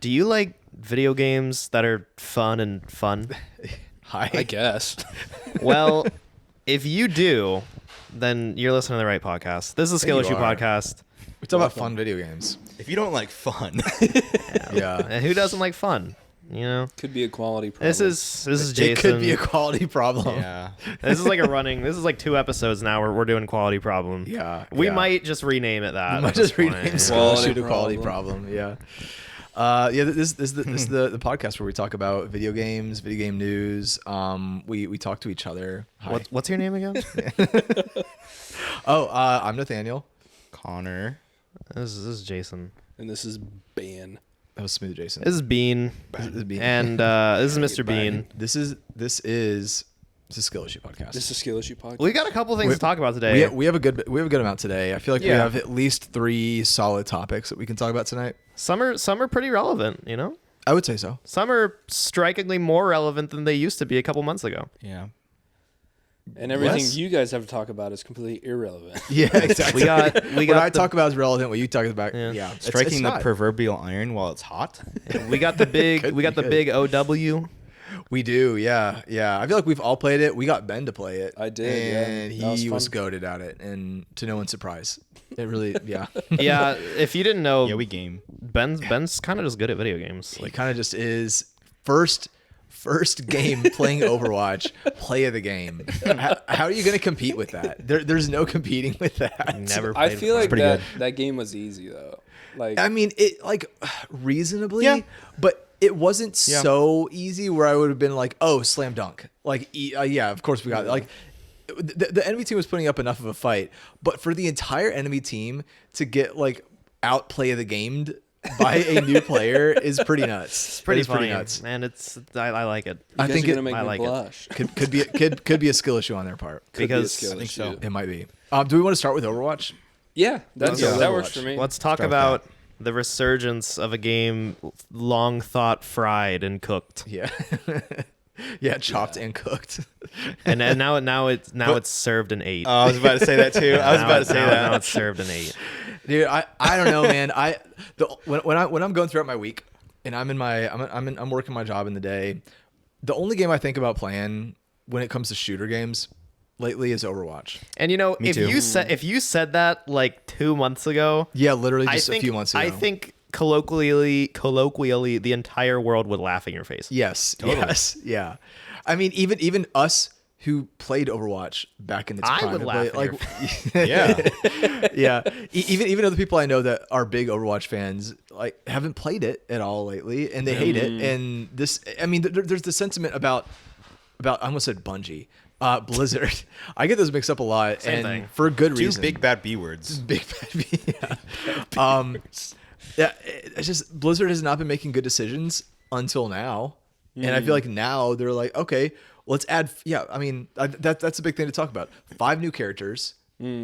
Do you like video games that are fun? Hi. I guess. Well, if you do, then you're listening to the right podcast. This is a Skill you Issue are. podcast. We talk about fun video games. If you don't like fun, Yeah. And who doesn't like fun? You know, Could be a quality problem. this is Jason. It could be a quality problem. yeah. This is like a running. This is like 2 episodes now where we're doing quality problem. Yeah. We yeah. might just rename it that. We might at this just rename point. Skill Quality Issue to Quality problem. Problem. Yeah. This is the podcast where we talk about video games, video game news. We talk to each other. Hi. What's your name again? I'm Nathaniel. Connor. This is Jason. And this is ban. That was smooth, Jason. This is Bean. This is Bean. And this is Mr. Bean. This is Skill Issue podcast. This is Skill Issue Podcast. We got a couple things to talk about today. We have a good amount today. I feel like we Yeah. have at least 3 solid topics that we can talk about tonight. Some are pretty relevant, you know? I would say so. Some are strikingly more relevant than they used to be a couple months ago. Yeah. And everything Less- you guys have to talk about is completely irrelevant. Yeah, exactly. We got what I talk about is relevant. What you talk about, Yeah. yeah, it's Striking the not. proverbial iron while it's hot. we got the big Could we got be the good. big OW. We do, yeah. I feel like we've all played it. We got Ben to play it. I did, yeah. and That was he was fun. goated at it, and to no one's surprise, it really, yeah. Yeah, if you didn't know, Yeah, we game. Ben's kind of just good at video games. He kind of just is first game playing Overwatch, play of the game. How are you going to compete with that? There's no competing with that. Never. I Played feel like pretty that game was easy though. Like I mean, it like reasonably, Yeah. but it wasn't Yeah. so easy where I would have been like, oh, slam dunk. Like, yeah, of course we got it. Like, the enemy team was putting up enough of a fight, but for the entire enemy team to get like outplay of the gamed by a new player is pretty nuts. It's pretty It is funny, nuts. and I like it I think you're gonna make I me like it. blush. could be a skill issue on their part. Could be a because skill I think issue. so. It might be. Do we want to start with Overwatch? Yeah, Let's that go. works for me. let's talk Start with about the resurgence of a game long thought fried and cooked, Yeah. Yeah, chopped and cooked. and now it's served an 8. Oh, I was about to say that too. I was about to say now that. it's served an 8. Dude, I don't know, man. When I'm going throughout my week and I'm working my job in the day, the only game I think about playing when it comes to shooter games lately is Overwatch. And you know, Me if too. you said that like 2 months ago, Yeah, literally I just think a few months ago. I think colloquially, the entire world would laugh in your face. Yes. Totally. Yes. Yeah. I mean, even us who played Overwatch back in its I prime, would and laugh play- in Yeah. yeah. Even other people I know that are big Overwatch fans like haven't played it at all lately, and they hate it. And this, I mean, there's the sentiment about I almost said Bungie, Blizzard. I get those mixed up a lot, Same and thing. for good Two reason. big bad B words. Big bad. Yeah. Yeah, it's just Blizzard has not been making good decisions until now, and I feel like now they're like, okay, let's add. Yeah, I mean that's a big thing to talk about. 5 new characters,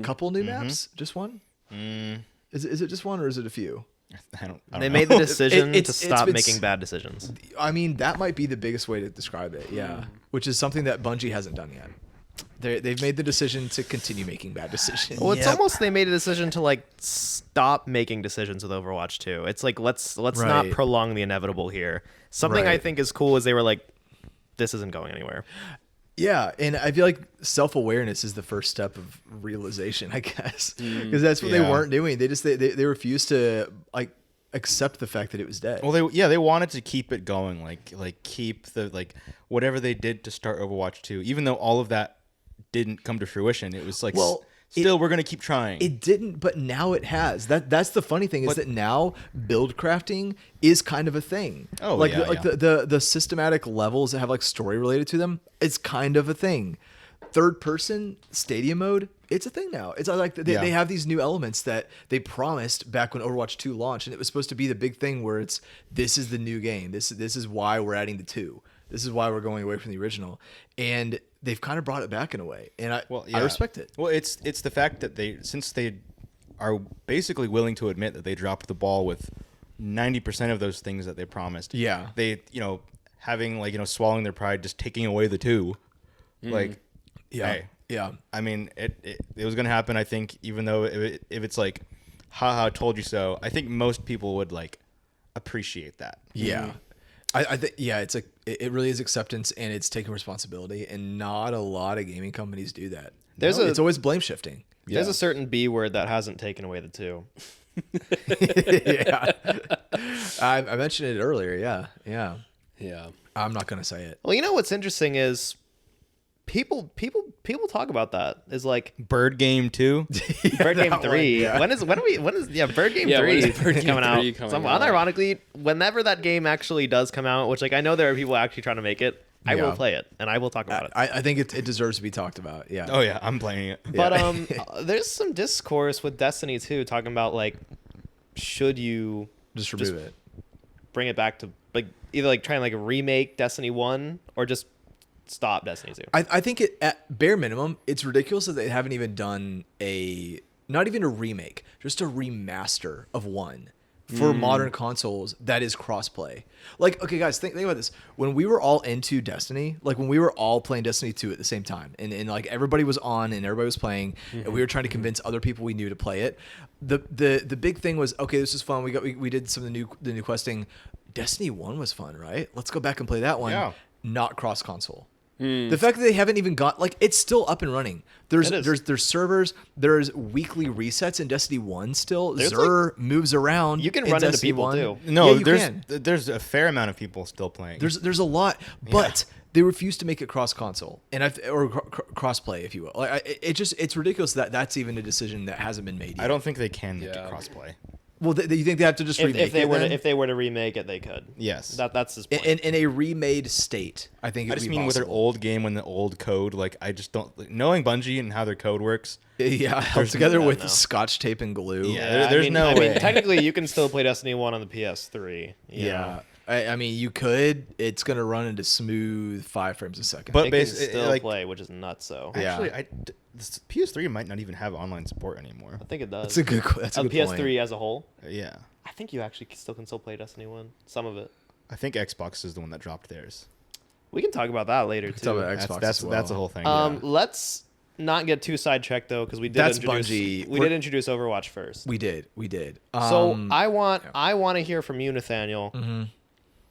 couple new maps, just one. Is it just one or is it a few? I don't They know. made the decision It's- to it's stop been making bad decisions. I mean that might be the biggest way to describe it. Yeah, which is something that Bungie hasn't done yet. They've made the decision to continue making bad decisions. Well, it's Yep. almost they made a decision to like stop making decisions with Overwatch 2. It's like let's not Right. prolong the inevitable here. Something I Right. think is cool is they were like, this isn't going anywhere. Yeah, and I feel like self-awareness is the first step of realization, I guess, because that's what they Yeah. weren't doing. They refused to like accept the fact that it was dead. Well, they wanted to keep it going, like keep the like whatever they did to start Overwatch 2, even though all of that didn't come to fruition. It was like, Well, still we're gonna keep trying. It didn't, but now it has. That's the funny thing is that now build crafting is kind of a thing. Oh, like yeah, the systematic levels that have like story related to them, it's kind of a thing. Third person stadium mode, it's a thing now. It's like they have these new elements that they promised back when Overwatch 2 launched, and it was supposed to be the big thing where this is the new game. This is why we're adding the 2. This is why we're going away from the original, and they've kind of brought it back in a way, and I respect it. Well, it's the fact that since they are basically willing to admit that they dropped the ball with 90% of those things that they promised. Yeah. They having like swallowing their pride, just taking away the 2, like hey, Yeah. I mean it was gonna happen. I think even though if it's like, haha, told you so. I think most people would like appreciate that. Yeah. I think it's like it really is acceptance, and it's taking responsibility, and not a lot of gaming companies do that. It's always blame shifting. There's a certain B word that hasn't taken away the two. Yeah. I mentioned it earlier. Yeah. I'm not gonna say it. Well, you know what's interesting is people talk about that. Is like Bird Game 2. Bird Game 3. yeah. When is Bird Game when 3 is Bird Game coming out? 3 coming So, out? unironically, whenever that game actually does come out, which like I know there are people actually trying to make it, I will play it and I will talk about it. I think it deserves to be talked about. Yeah. Oh yeah, I'm playing it. But there's some discourse with Destiny 2 talking about like, should you Just remove it. bring it back to like either like try and like remake Destiny 1 or just stop Destiny 2. I think at bare minimum, it's ridiculous that they haven't even done not even a remake, just a remaster of 1 for modern consoles that is crossplay. Like, okay, guys, think about this. When we were all into Destiny, like when we were all playing Destiny 2 at the same time, and like everybody was on and everybody was playing, and we were trying to convince other people we knew to play it. The big thing was, okay, this is fun. We did some of the new questing. Destiny 1 was fun, right? Let's go back and play that one. Yeah. Not cross console. The fact that they haven't even got it's still up and running. There's servers, there's weekly resets in Destiny 1 still. Xur moves around. You can in run into Destiny people 1. too. No, Yeah, you can. there's a fair amount of people still playing. There's a lot, but they refuse to make it cross console or cross play, if you will. It's ridiculous that that's even a decision that hasn't been made yet. I don't think they can make it Yeah. crossplay. Well, you think they have to just remake If they it were then? if they were to remake it, they could. Yes. That's his point. in a remade state, I think it I would just be mean with their possible. old game and the old code, like I just don't knowing Bungie and how their code works. Yeah, held together no, with no. scotch tape and glue. Yeah. There's no way. Technically, you can still play Destiny 1 on the PS3. you Yeah. know. I mean, you could. It's going to run into smooth 5 frames a second. But It can basically, still like play, which is nuts. So Yeah. actually, this PS3 might not even have online support anymore. I think it does. that's a good. That's a On good PS3 point. as a whole, Yeah, I think you actually still play Destiny 1. Some of it. I think Xbox is the one that dropped theirs. We can talk about that later Talk too. about Xbox as well. That's a whole thing. Let's not get too sidetracked though, because we did That's introduce Bungie. we did introduce Overwatch first. We did. So I want to hear from you, Nathaniel. Mm-hmm.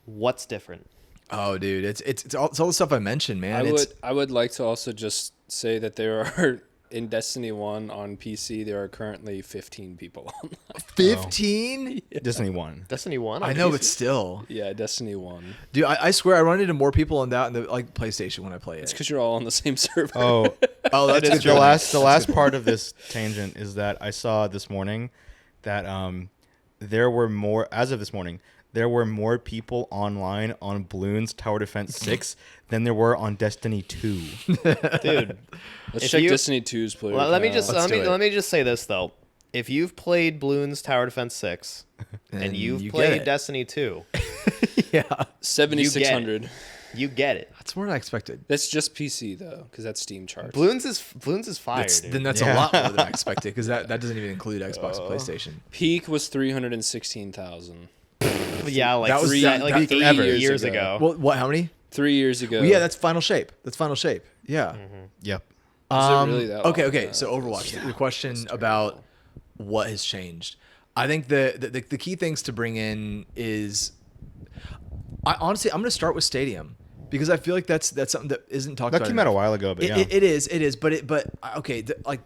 What's different? Oh, dude, it's all the stuff I mentioned, man. I would like to also just say that there are in Destiny 1 on PC there are currently 15 people on. 15. Destiny 1. Destiny 1? I know, but still, Yeah, Destiny 1. dude, I swear I run into more people on that in the PlayStation when I play It's it. because you're all on the same server. Oh, Oh, that's is good. the last part of this tangent is that I saw this morning that there were more as of this morning. There were more people online on Bloons Tower Defense 6 than there were on Destiny 2. Dude, Let's if check you- Destiny 2's player. let me count. just Let's do it. let me just say this though. If you've played Bloons Tower Defense 6 and And you've you get played it. Destiny 2, Yeah, 7600. you get it. that's more than I expected. That's just PC though, because that's Steam charts. Bloons is fire, dude. Then that's a lot more than I expected because that doesn't even include Xbox and PlayStation. Peak was 316,000. Yeah, like That was three, that like peak 3 ever. years ago. Well, what? How many? 3 years ago. Well, yeah, that's Final Shape. Yeah. Yep. Is it really that Okay, long? okay. So Overwatch. The question about what has changed. I think the key things to bring in is, honestly, I'm going to start with Stadium because I feel like that's something that isn't talked That about. came out a enough. while ago, but yeah. It is. But okay, like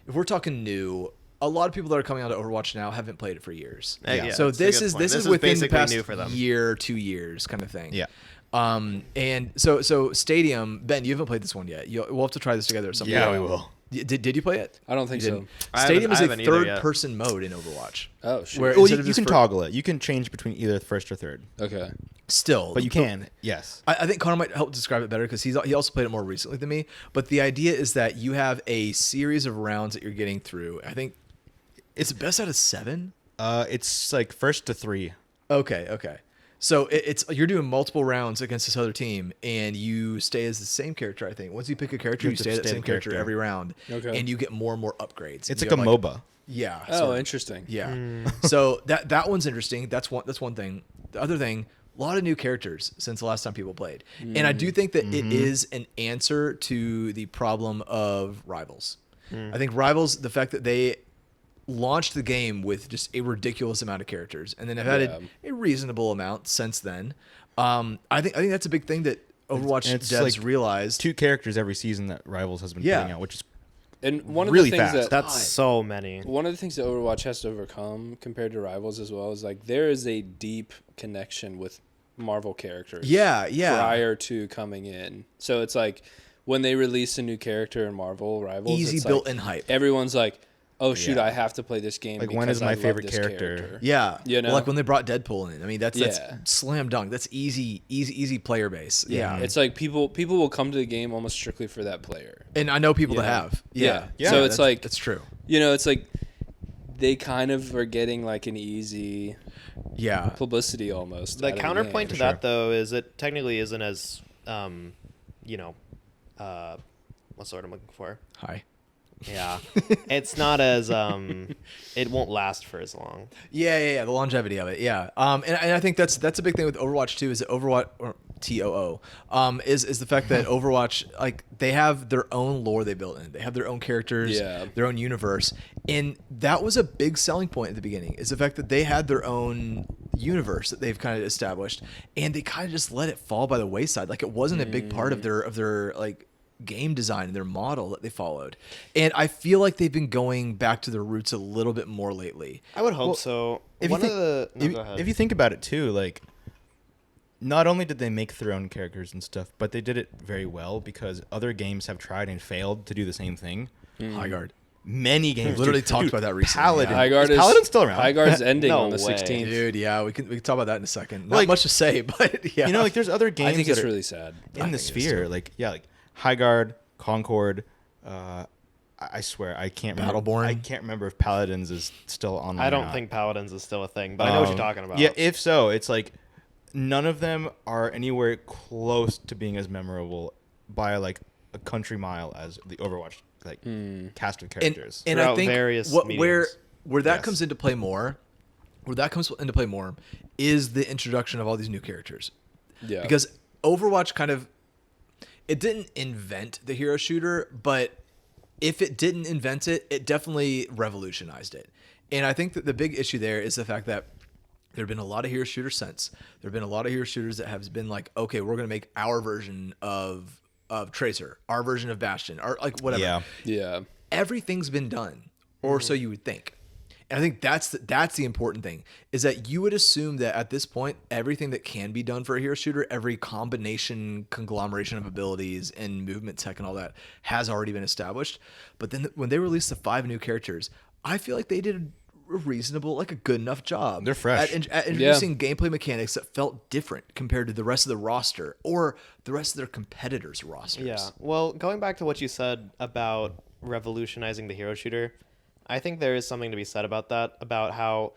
if we're talking new, a lot of people that are coming out to Overwatch now haven't played it for years. Yeah, So that's a this good is point. this This is is within the basically past new for them. year, 2 years kind of thing. Yeah. And so Stadium, Ben, you haven't played this one yet. We'll have to try this together at some Yeah, point. we will. Did you play it? I don't think You so. didn't? I Stadium is haven't- a I haven't either yet. third-person mode in Overwatch. Oh shit. Where- Well, instead you of just can fir- toggle it. You can change between either first or third. Okay. Still, But you can, yes. I think Connor might help describe it better because he also played it more recently than me. But the idea is that you have a series of rounds that you're getting through. I think it's best out of 7. It's like first to 3. Okay. So it's you're doing multiple rounds against this other team, and you stay as the same character. I think once you pick a character, You you have to stay as the stay same the character character. every round, Okay. and you get more and more upgrades. It's You like a have, MOBA. Yeah. Oh, sort of. interesting. Yeah. So that one's interesting. That's one thing. The other thing, a lot of new characters since the last time people played. And I do think that it is an answer to the problem of Rivals. I think Rivals, the fact that they launched the game with just a ridiculous amount of characters, and then have added a reasonable amount since then. I think that's a big thing that Overwatch devs realized. 2 characters every season that Rivals has been putting out, which is and one of really the things fast. That's so many. One of the things that Overwatch has to overcome compared to Rivals as well is like there is a deep connection with Marvel characters. Yeah. Prior to coming in, so it's like when they release a new character in Marvel Rivals, Easy it's built-in like, hype. Everyone's like, "Oh shoot, I have to play this game." Like, because when is my I love favorite this character? Yeah, you know, like when they brought Deadpool in. I mean, that's slam dunk. That's easy player base. Yeah, It's like people will come to the game almost strictly for that player. and I know people that have. Yeah. So it's like it's true. You know, it's like they kind of are getting like an easy publicity almost. The counterpoint to that though is it technically isn't as what's the word I'm looking for? Hi. Yeah. It's not as it won't last for as long. Yeah. The longevity of it. Yeah. And I think that's a big thing with Overwatch too. Is that Overwatch or TOO is the fact that Overwatch, like, they have their own lore they built in. They have their own characters, their own universe, and that was a big selling point at the beginning. Is the fact that they had their own universe that they've kind of established, and they kind of just let it fall by the wayside. Like, it wasn't a big part of their like game design and their model that they followed. And I feel like they've been going back to their roots a little bit more lately. I would hope so. If you think about it too, like, not only did they make their own characters and stuff, but they did it very well because other games have tried and failed to do the same thing. Highguard. Many games literally talked about that recently. Paladin. Highguard is Paladin still around? Highguard's ending No on the way. 16th. Dude, yeah, we can talk about that in a second. Not Like, much to say, but yeah. You know, like, there's other games I think that it's are really sad. in the sphere. Like Highguard, Concord. I swear I can't remember. Battleborn. I can't remember if Paladins is still online. I or don't not. think Paladins is still a thing, but I know what you're talking about. Yeah, if so, it's like none of them are anywhere close to being as memorable by like a country mile as the Overwatch cast of characters. And I Throughout think various where that Yes. comes into play more, is the introduction of all these new characters. Yeah. Because Overwatch it didn't invent the hero shooter, but if it didn't invent it, it definitely revolutionized it. And I think that the big issue there is the fact that there have been a lot of hero shooters since. There have been a lot of hero shooters that have been like, okay, we're going to make our version of Tracer, our version of Bastion, or like whatever. Yeah. Everything's been done, or so you would think. And I think that's the important thing, is that you would assume that at this point, everything that can be done for a hero shooter, every conglomeration of abilities and movement tech and all that has already been established. But then when they released the 5 new characters, I feel like they did a reasonable, like a good enough job. They're fresh. At introducing gameplay mechanics that felt different compared to the rest of the roster or the rest of their competitors' rosters. Yeah. Well, going back to what you said about revolutionizing the hero shooter, I think there is something to be said about that, about how,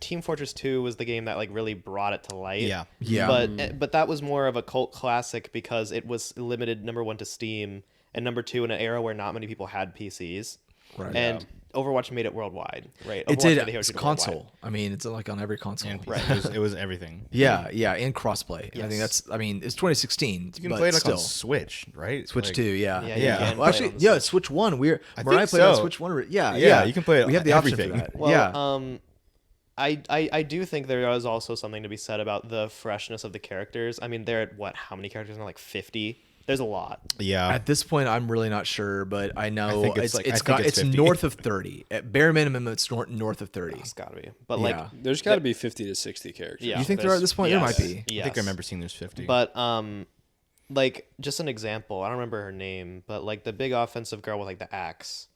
Team Fortress 2 was the game that like really brought it to light. Yeah. But that was more of a cult classic because it was limited, number one, to Steam, and number two, in an era where not many people had PCs. Right. And Overwatch made it worldwide, right? It Overwatch did. made the hero It's shooter console. worldwide. I mean, it's like on every console. And Right. it was everything. Yeah, and crossplay. Yes. I think it's 2016. You can but play it like still. on Switch, right? Switch Like, 2, yeah. Yeah, Yeah. you can Well, play it actually, on the yeah, Switch. Switch 1. Mariah think played on so. Switch 1. Yeah, you can play it We have on the option for everything. that. Well, yeah. I do think there is also something to be said about the freshness of the characters. I mean, they're at how many characters now? Like 50. There's a lot. Yeah. At this point, I'm really not sure, but I know think it's it's 50. north of 30. At bare minimum, it's north of 30. It's got to be. But Yeah. There's got to be 50 to 60 characters. Yeah, You think there are at this point? There yes, might be. Yes. I think I remember seeing there's 50. But like just an example. I don't remember her name, but like the big offensive girl with like the axe.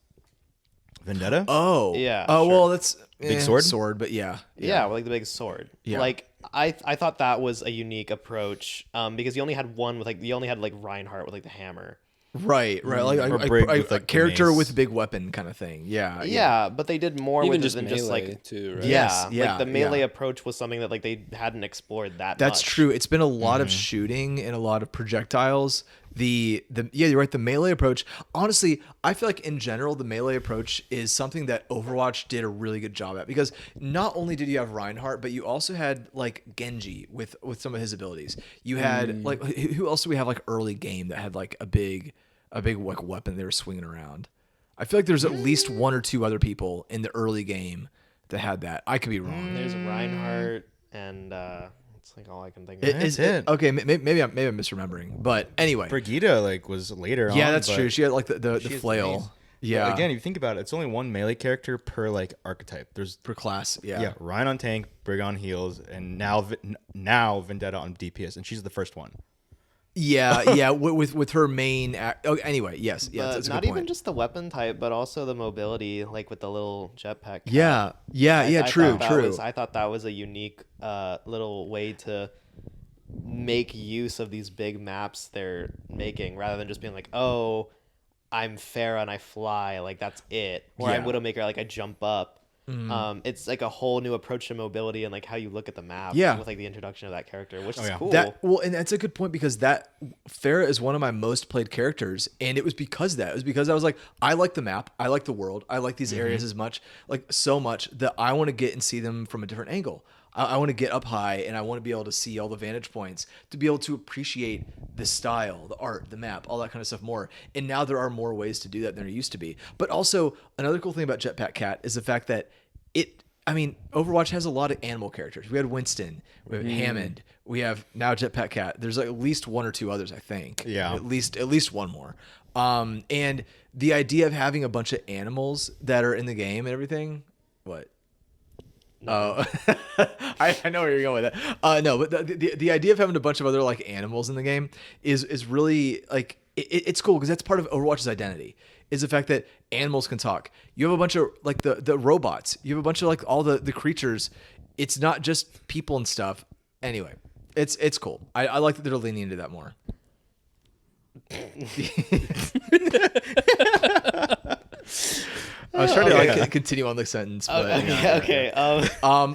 Vendetta? Oh. Yeah, Oh, sure. well, that's Big sword? Sword, but yeah. Yeah, with like the big sword. Yeah. Like I thought that was a unique approach because you only had one with like Reinhardt with like the hammer. Right. Like Or Brig with, like, the character mace. with big weapon kind of thing. Yeah. Yeah, but they did more Even with just it than melee just like too, right? Yeah. yeah, like the melee yeah. approach was something that like they hadn't explored that That's much. true. It's been a lot of shooting and a lot of projectiles. Yeah, you're right. The melee approach. Honestly, I feel like in general, the melee approach is something that Overwatch did a really good job at, because not only did you have Reinhardt, but you also had like Genji with some of his abilities. You had like, who else do we have like early game that had like a big like weapon they were swinging around? I feel like there's at least one or two other people in the early game that had that. I could be wrong. There's Reinhardt, and it's like all I can think of. Is it. Okay, maybe I'm misremembering, but anyway. Brigida like was later on. Yeah, that's but true. She had like the she is flail. amazing. Yeah. But again, if you think about it, it's only one melee character per like archetype. There's per class. Yeah. yeah, Ryan on tank, Brig on heals, and now Vendetta on DPS, and she's the first one. Yeah. With her main. Anyway, yes. But That's a not good even point. just the weapon type, but also the mobility, like with the little jetpack. Yeah. I True. I thought that was a unique little way to make use of these big maps they're making, rather than just being like, oh, I'm Pharah and I fly, like that's it. Or I'm Yeah. Widowmaker, like I jump up. It's like a whole new approach to mobility and like how you look at the map. Yeah. With like the introduction of that character, which is yeah. cool. And that's a good point because Pharah is one of my most played characters, and it was because I was like, I like the map, I like the world, I like these areas as much, like so much that I want to get and see them from a different angle. I want to get up high and I want to be able to see all the vantage points to be able to appreciate the style, the art, the map, all that kind of stuff more. And now there are more ways to do that than there used to be. But also another cool thing about Jetpack Cat is the fact that Overwatch has a lot of animal characters. We had Winston, we have Hammond, we have now Jetpack Cat. There's like at least one or two others, I think. Yeah. At least one more. And the idea of having a bunch of animals that are in the game and everything. What? Oh, I know where you're going with that. No, but the idea of having a bunch of other like animals in the game is really like it's cool because that's part of Overwatch's identity. Is the fact that animals can talk. You have a bunch of like the robots. You have a bunch of like all the creatures. It's not just people and stuff. Anyway, it's cool. I like that they're leaning into that more. I was trying to like continue on the sentence, but Okay.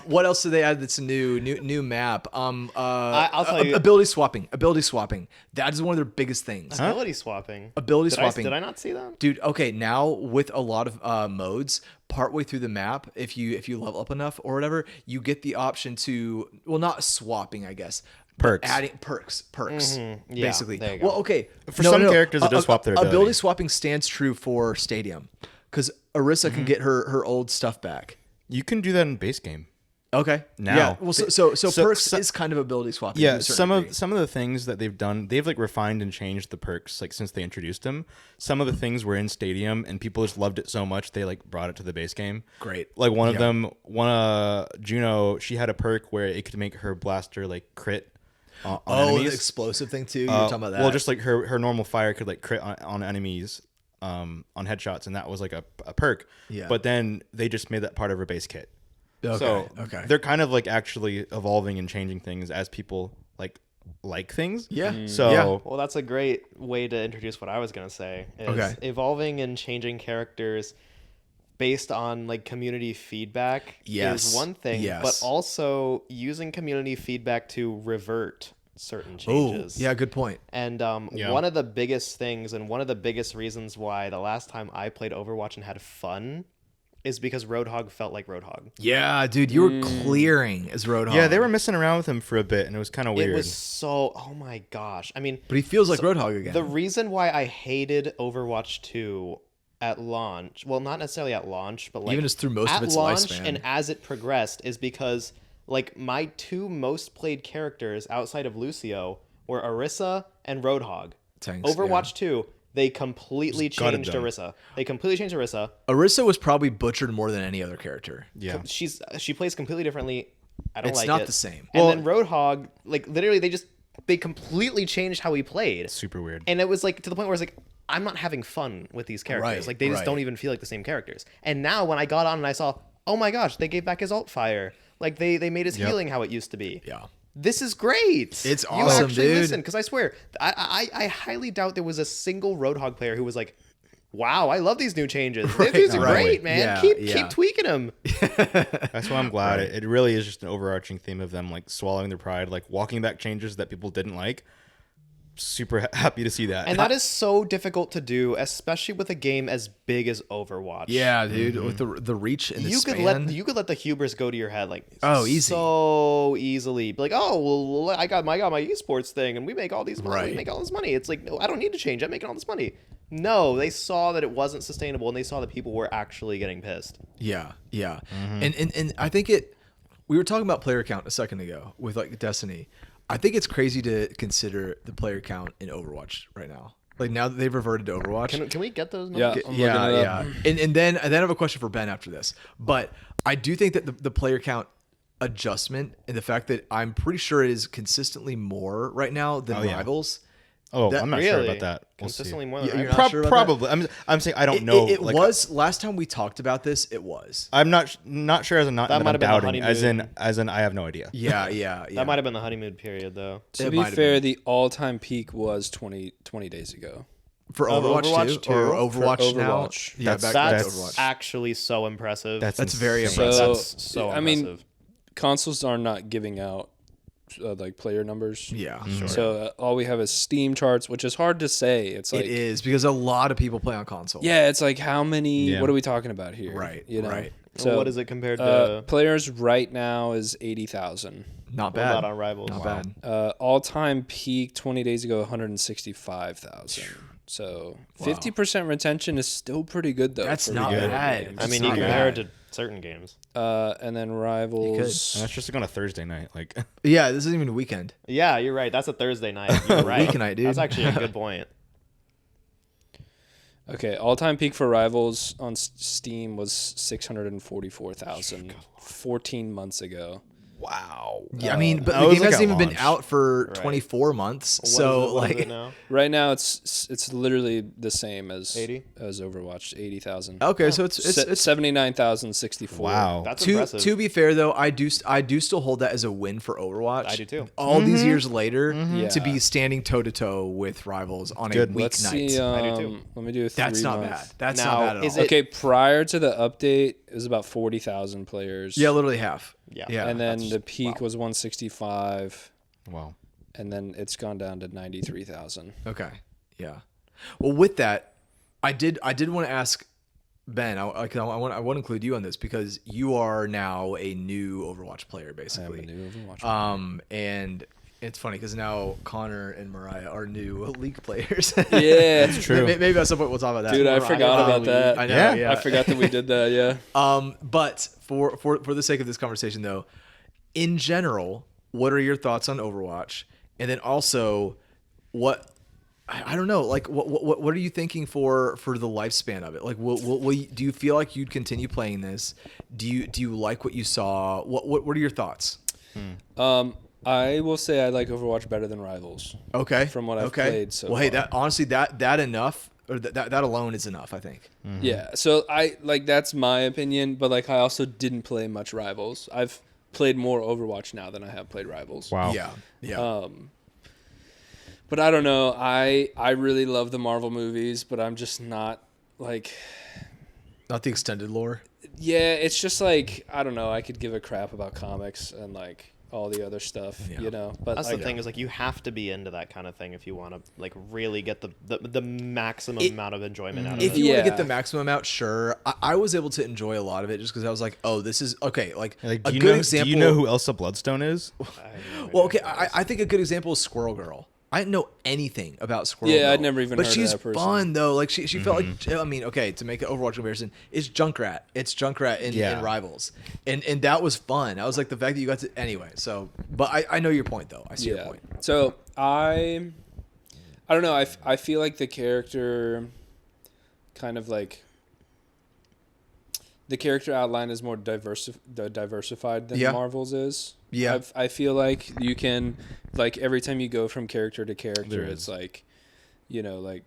what else did they add that's new map? I'll tell you. Ability swapping. That is one of their biggest things. Ability swapping. Ability swapping. Did I not see that? Dude, okay, now with a lot of modes, partway through the map, if you level up enough or whatever, you get the option to, well, not swapping, I guess. Perks. Adding perks, Yeah, basically. there you go. Well, okay. For some characters, it does swap their ability. Ability swapping stands true for Stadium, because Orisa can get her old stuff back. You can do that in base game. Okay. Now. Yeah. Well, so perks is kind of ability swapping. Yeah, to a certain degree. some of the things that they've done, they've like refined and changed the perks like since they introduced them. Some of the things were in Stadium, and people just loved it so much they like brought it to the base game. Great. Like one of them, Juno, she had a perk where it could make her blaster like crit on enemies. The explosive thing too. You're talking about that. Well, just like her normal fire could like crit on enemies on headshots, and that was like a perk. Yeah. But then they just made that part of her base kit. Okay. So okay. they're kind of like actually evolving and changing things as people like things. Yeah. So Yeah. Well, that's a great way to introduce what I was going to say. Is Okay. Evolving and changing characters based on like community feedback Yes. is one thing, Yes. but also using community feedback to revert certain Oh, changes. yeah. Good point. And one of the biggest things and one of the biggest reasons why the last time I played Overwatch and had fun is because Roadhog felt like Roadhog. Yeah, dude, you were clearing as Roadhog. yeah, they were messing around with him for a bit, and it was kind of weird. It was so, oh my gosh. I mean, but he feels like Roadhog again. the reason why I hated Overwatch 2 at launch, well, not necessarily at launch, but like Even just through most at of its launch lifespan. and as it progressed, is because like my two most played characters outside of Lucio were Orisa and Roadhog. Tanks, Overwatch 2, they completely Just gutted changed them. Orisa. They completely changed Orisa. Orisa was probably butchered more than any other character. yeah. She plays completely differently. I don't It's like not it. the same. And then Roadhog, like literally, they completely changed how he played. Super weird. And it was like to the point where it's like, I'm not having fun with these characters. Right, Like they just right. don't even feel like the same characters. And now when I got on and I saw, oh my gosh, they gave back his alt fire. Like they made his healing how it used to be. Yeah. This is great. It's You awesome, actually dude. listen, because I swear, I highly doubt there was a single Roadhog player who was like, wow, I love these new changes. These are right. great, man. Yeah, keep yeah. tweaking them. That's why I'm glad it really is just an overarching theme of them like swallowing their pride, like walking back changes that people didn't like. Super happy to see that. And that is so difficult to do, especially with a game as big as Overwatch. Yeah, dude, with the reach and the You span. could let the hubris go to your head like Easy. so easily. Be like, oh well, I got my esports thing, and we make all these money. Right. We make all this money. It's like, no, I don't need to change. I'm making all this money. No, they saw that it wasn't sustainable, and they saw that people were actually getting pissed. Yeah. And I think we were talking about player count a second ago with like Destiny. I think it's crazy to consider the player count in Overwatch right now. Like now that they've reverted to Overwatch. Can we get those Yeah. numbers? Yeah. And then I have a question for Ben after this. But I do think that the player count adjustment and the fact that I'm pretty sure it is consistently more right now than Rivals. Oh, That- I'm not sure Really? about that. We'll Consistently see. more than You're I- not sure about Probably. I'm saying I don't know. It like, was last time we talked about this. It was. I'm not sure as in not That that might I'm have been the doubting, as in honeymoon. I have no idea. Yeah. That might have been the honeymoon period, though. To It be might have fair, been. the all-time peak was 20 days ago. For Of Overwatch, Overwatch too, or too? Overwatch For now. Overwatch. Yeah, That's- back to That's Overwatch. actually so impressive. That's very insane. impressive. So, so I mean, impressive. consoles are not giving out like player numbers. Yeah, So all we have is Steam charts, which is hard to say. It's like it is because a lot of people play on console. yeah, it's like how many? Yeah. What are we talking about here? Right, You know. right. So What is it compared to players right now is 80,000. Not what bad. about on Rivals? Not bad. All-time peak 20 days ago 165,000. So 50% retention is still pretty good though. That's for not video bad. games. I mean, It's you not compare it bad. to certain games. And then Rivals. And that's just like on a Thursday night. Like, Yeah, this isn't even a weekend. Yeah, you're right. That's a Thursday night. You're right. Weeknight, dude. That's actually a good point. Okay, all-time peak for Rivals on Steam was 644,000 14 months ago. wow. Yeah, I mean, but that the was game like hasn't a even been launch. out for Right. 24 months. What So is it- what is like, it now? Right now it's literally the same as 80? as Overwatch, 80,000. okay, so it's 79,064. Wow. That's to impressive. to be fair though, I do still hold that as a win for Overwatch. I do too. All these years later, Yeah. to be standing toe to toe with Rivals on Good. a Let's see. weeknight. I do too. Let me do a 3 That's not month. bad. That's Now, not bad at is all. it- Okay, prior to the update, it was about 40,000 players. Yeah, literally half. Yeah. and then that's- the peak wow. was 165, Wow. and then it's gone down to 93,000. Okay. Yeah. Well, with that, I did want to ask Ben. I want to include you on this because you are now a new Overwatch player, I am basically. a new Overwatch. And it's funny because now Connor and Mariah are new League players. Yeah, It's true. Maybe at some point we'll talk about that. dude, I Mariah forgot about League. that. I know. Yeah. I forgot that we did that. Yeah. But for the sake of this conversation, though, in general, what are your thoughts on Overwatch? And then also, what I don't know, like what are you thinking for the lifespan of it? Like, do you feel like you'd continue playing this? Do you like what you saw? What are your thoughts? I will say I like Overwatch better than Rivals. Okay, From what I've played so well, hey, far. that honestly, that enough, or that alone is enough, I think. Yeah. So I like that's my opinion, but like I also didn't play much Rivals. I've played more Overwatch now than I have played Rivals. Wow. Yeah. But I don't know. I really love the Marvel movies, but I'm just not like Not the extended lore. yeah, it's just like I don't know. I could give a crap about comics and like all the other stuff, Yeah. you know. But That's like, the thing is like you have to be into that kind of thing if you want to like really get the maximum amount of enjoyment out of If it. you want to Yeah. get the maximum out, sure. I was able to enjoy a lot of it just because I was like, oh, this is okay. Like, Like, a do you good know, example. Do you know who Elsa Bloodstone is? Well, okay. I think a good example is Squirrel Girl. I didn't know anything about Squirrel Yeah, Girl. I'd never even but heard of she's that person. fun though. Like she felt like I mean, okay, to make an Overwatch comparison, it's Junkrat. It's Junkrat in Rivals, and that was fun. I was like the fact that you got to anyway. So, but I know your point though. I see your point. So I don't know. I feel like the character kind of like the character outline is more diversified than Yeah. Marvel's is. Yeah. I feel like you can like every time you go from character to character, There it's is. like, you know, like